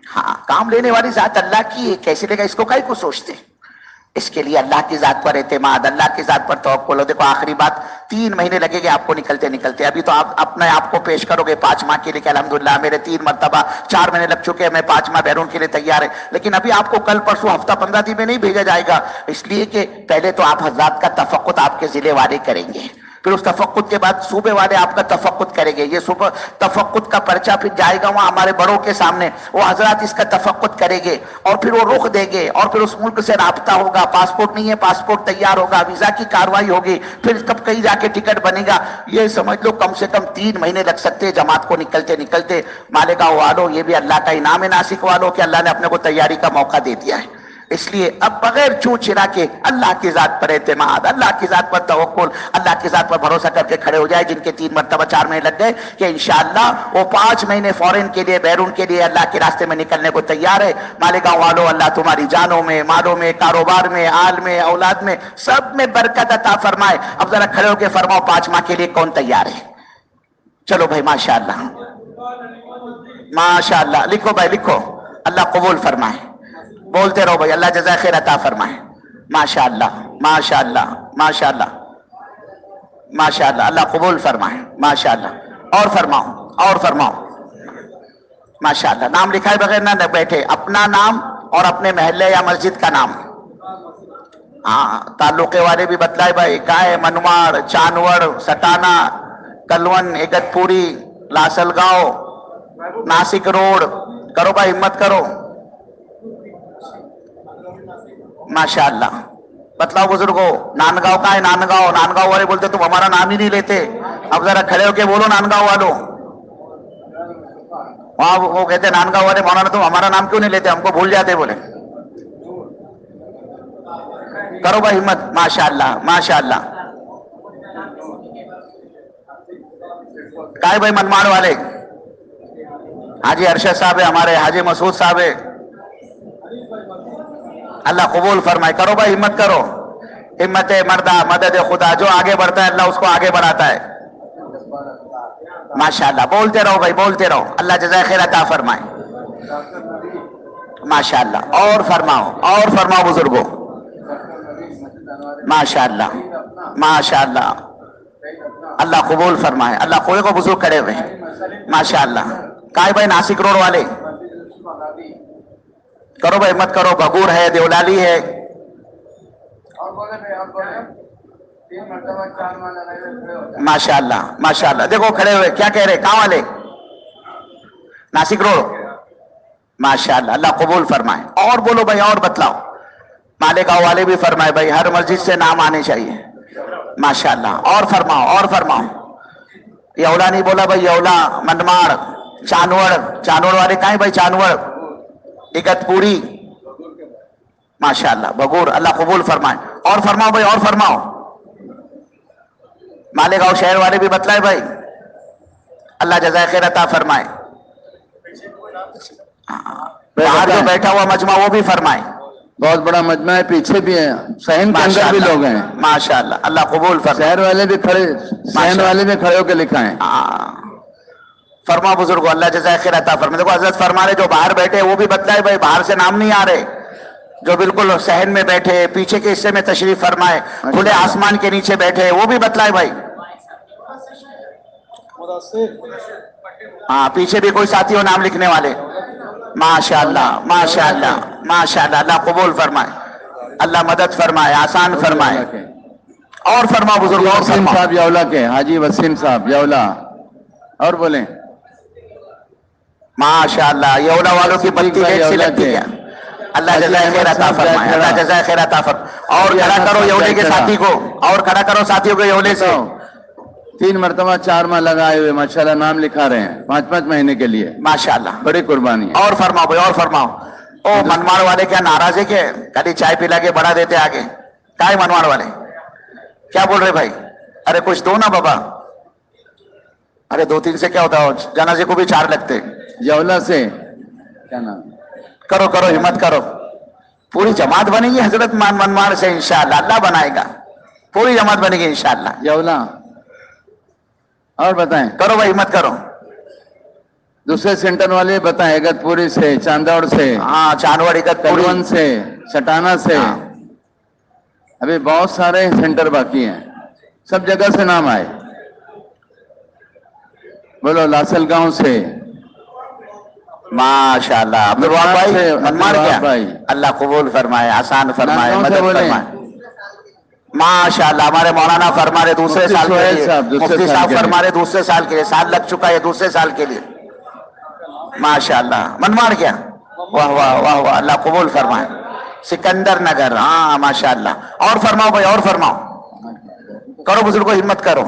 ہاں کام لینے والی ذات اللہ کی ہے، کیسے لے گا اس کو کائی کو سوچتے؟ اس کے لیے اللہ کی ذات پر اعتماد، اللہ کی ذات پر توکل ہو۔ دیکھو آخری بات، 3 مہینے لگے گے آپ کو نکلتے، ابھی تو آپ اپنے آپ کو پیش کرو گے 5 ماہ کے لیے کہ الحمدللہ میرے 3 مرتبہ 4 مہینے لگ چکے ہیں، میں 5 ماہ بیرون کے لیے تیار ہے، لیکن ابھی آپ کو کل پرسوں ہفتہ 15 دن میں نہیں بھیجا جائے گا، اس لیے کہ پہلے تو آپ حضرات کا تفقد آپ کے ضلع والے کریں گے، پھر اس تفقد کے بعد صوبے والے آپ کا تفقد کریں گے، یہ صوبہ تفقد کا پرچہ پھر جائے گا وہاں ہمارے بڑوں کے سامنے، وہ حضرات اس کا تفقد کریں گے اور پھر وہ رخ دیں گے، اور پھر اس ملک سے رابطہ ہوگا، پاسپورٹ نہیں ہے پاسپورٹ تیار ہوگا، ویزا کی کاروائی ہوگی، پھر کب کہیں جا کے ٹکٹ بنے گا، یہ سمجھ لو کم سے کم 3 مہینے لگ سکتے جماعت کو نکلتے۔ مالیگاؤں والوں یہ بھی اللہ کا انعام ہے ناسک والوں کہ اللہ نے اپنے کو تیاری کا موقع دے دیا ہے، اس لیے اب بغیر چوں چرا کے اللہ کی ذات پر اعتماد، اللہ کی ذات پر توکل، اللہ کی ذات پر بھروسہ کر کے کھڑے ہو جائے، جن کے 3 مرتبہ 4 مہینے لگ گئے کہ انشاءاللہ وہ 5 مہینے فورن کے لیے، بیرون کے لیے اللہ کے راستے میں نکلنے کو تیار ہے۔ مالیگاؤں والوں اللہ تمہاری جانوں میں، مالوں میں، کاروبار میں، آل میں، اولاد میں، سب میں برکت عطا فرمائے۔ اب ذرا کھڑے ہو کے فرماؤ 5 ماہ کے لیے کون تیار ہے؟ چلو بھائی ماشاءاللہ ماشاءاللہ، لکھو بھائی لکھو، اللہ قبول فرمائے، بولتے رہو بھائی، اللہ جزائے خیر عطا فرمائے۔ ماشاءاللہ ماشاءاللہ ماشاءاللہ ماشاءاللہ، اللہ قبول فرمائے، ماشاءاللہ۔ اور فرماؤ ماشاءاللہ۔ نام لکھائے بغیر نہ بیٹھے، اپنا نام اور اپنے محلے یا مسجد کا نام۔ ہاں تعلقے والے بھی بتلائے بھائی کائے منواڑ چانوڑ سٹانا کلون اگت پوری لاسل گاؤں ناسک روڈ کرو بھائی ہمت کرو ماشاءاللہ بتلاؤ بزرگوں نانگاؤں کا ہے نانگاؤں والے بولتے تم ہمارا نام ہی نہیں لیتے اب ذرا کھڑے ہو کے بولو نانگاؤں والوں وہاں وہ کہتے نانگاؤں والے مولانا تم ہمارا نام کیوں نہیں لیتے ہم کو بھول جاتے بولے کرو بھائی ہمت ماشاءاللہ ماشاءاللہ کائے بھائی منماڑ والے حاجی ارشد صاحب ہے ہمارے حاجی مسعود صاحب ہے اللہ قبول فرمائے کرو بھائی ہمت کرو ہمت مردہ مدد خدا جو آگے بڑھتا ہے اللہ اس کو آگے بڑھاتا ہے ماشاءاللہ بولتے رہو بھائی بولتے رہو اللہ جزائے خیر عطا فرمائے ماشاءاللہ اور فرماؤ بزرگوں ماشاءاللہ ماشاءاللہ اللہ قبول فرمائے اللہ کوئی کو بزرگ کرے ہوئے ماشاءاللہ کائے بھائی ناسک روڈ والے کرو بھائی مت کرو بگور ہے دیولالی ہے ماشاءاللہ ماشاءاللہ دیکھو کھڑے ہوئے کیا کہہ رہے کہاں والے ناسک روڈ ماشاءاللہ اللہ قبول فرمائے اور بولو بھائی اور بتلاؤ مالیگاؤں والے بھی فرمائے بھائی ہر مسجد سے نام آنے چاہیے ماشاءاللہ اور فرماؤ یولا نہیں بولا بھائی یولا منماڑ چانوڑ والے کہیں بھائی چانوڑ اگت پوری ماشاءاللہ بگور اللہ قبول فرمائے اور فرماؤ بھائی اور فرماؤ مالیگاؤں شہر والے بھی بتلائے بھائی اللہ جزائے خیر عطا فرمائے باہر جو بیٹھا ہوا مجمع وہ بھی فرمائے بہت بڑا مجمع ہے پیچھے بھی ہے صحن کے اندر بھی لوگ ہیں ماشاءاللہ اللہ قبول فرمائے شہر والے بھی کھڑے صحن والے بھی کھڑے ہو کے لکھا ہے فرما بزرگو اللہ جزائے خیر عطا فرمائے دیکھو حضرت فرما رہے جو باہر بیٹھے وہ بھی بتلائے بھائی باہر سے نام نہیں آ رہے جو بالکل صحن میں بیٹھے پیچھے کے حصے میں تشریف فرمائے کھلے آسمان کے نیچے بیٹھے وہ بھی بتلائے بھائی ہاں پیچھے بھی کوئی ساتھی ہو نام لکھنے والے ماشاءاللہ ماشاءاللہ ماشاءاللہ اللہ قبول فرمائے اللہ مدد فرمائے آسان فرمائے اور فرما بزرگ اور وسیم صاحب یولا کے حاجی وسیم صاحب یولا اور بولیں ماشاءاللہ یولا والوں کی بتی ڈیٹ سے لگتی ہے اللہ جزائے خیر عطا فرمائے اللہ جزائے خیر عطا فرمائے اور کھڑا کرو یولے کے ساتھی کو اور کھڑا کرو ساتھیوں کو یولے سے 3 مرتبہ 4 ماہ لگائے ہوئے ماشاءاللہ نام لکھا رہے ہیں 5 مہینے کے لیے ماشاءاللہ بڑی قربانی ہے اور فرماؤ بھائی اور فرماؤ او منماڑ والے کیا ناراض ہے کہ کبھی چائے پلا کے بڑھا دیتے آگے کیا منماڑ والے کیا بول رہے بھائی ارے کچھ دو نا بابا ارے 2-3 سے کیا ہوتا ہے جنازے کو بھی 4 لگتے یولا سے کیا نام کرو ہمت کرو پوری جماعت بنے گی حضرت منماڑ سے انشاءاللہ اللہ بنائے گا پوری جماعت بنے گی انشاءاللہ یولا اور بتائیں کرو بھائی ہمت کرو دوسرے سینٹر والے بتائیں اگت پوری سے چاندوڑ سے ہاں چاندوڑ اگت پوری کلون سے سٹانا سے ابھی بہت سارے سینٹر باقی ہیں سب جگہ سے نام آئے بولو لاسل گاؤں سے ماشاءاللہ عبدالوہاب بھائی منماڑ کیا اللہ قبول فرمائے آسان فرمائے مدد فرمائے ماشاءاللہ ہمارے مولانا فرما رہے دوسرے سال کے لیے مفتی صاحب فرما رہے دوسرے سال کے لیے سال لگ چکا ہے دوسرے سال کے لیے ماشاءاللہ منماڑ کیا واہ واہ واہ واہ اللہ قبول فرمائے سکندر نگر ہاں ماشاءاللہ اور فرماؤ بھائی اور فرماؤ کرو بزرگوں ہمت کرو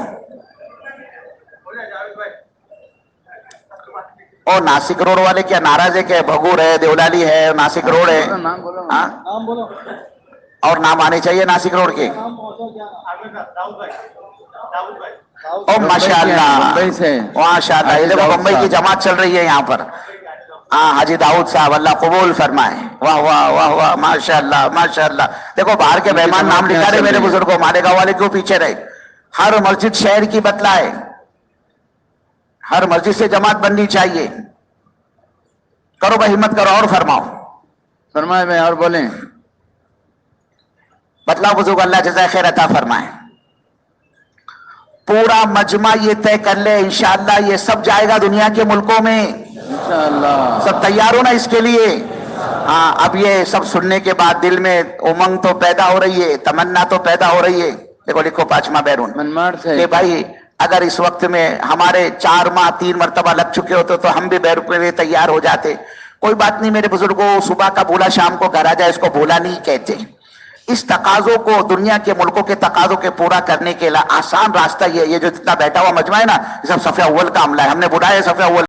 اور ناسک روڈ والے کیا ناراض ہے کہ بھگور ہے دیولالی ہے ناسک روڈ ہے اور نام آنے چاہیے ناسک روڈ کے او ماشاءاللہ ماشاءاللہ یہ دیکھو بمبئی کی جماعت چل رہی ہے یہاں پر ہاں حاجی داؤد صاحب اللہ قبول فرمائے واہ واہ واہ واہ ماشاءاللہ ماشاءاللہ دیکھو باہر کے مہمان نام لکھا رہے میرے بزرگوں مالیگاؤں والے کیوں پیچھے رہے ہر مسجد شہر کی بتلائے ہر مسجد سے جماعت بننی چاہیے کرو بھائی ہمت کرو اور فرماؤ فرمائے میں اور بولیں بتلاؤ بزرگ اللہ جزائے خیر عطا فرمائے پورا مجمع یہ طے کر لے انشاءاللہ یہ سب جائے گا دنیا کے ملکوں میں انشاءاللہ سب تیار ہو نا اس کے لیے ہاں اب یہ سب سننے کے بعد دل میں امنگ تو پیدا ہو رہی ہے, تمنا تو پیدا ہو رہی ہے. دیکھو لکھو پانچواں بیرون منمار سے کہ بھائی اگر اس وقت میں ہمارے 4 ماہ 3 مرتبہ لگ چکے ہوتے تو ہم بھی بیرون کے لیے تیار ہو جاتے. کوئی بات نہیں میرے بزرگوں, صبح کا بھولا شام کو گھر آ جائے, اس کو بھولا نہیں کہتے. اس تقاضوں کو, دنیا کے ملکوں کے تقاضوں کے پورا کرنے کے لیے آسان راستہ یہ جو جتنا بیٹھا ہوا مجمع ہے نا, یہ سب صف اول کا عملہ ہے. ہم نے بلایا صف اول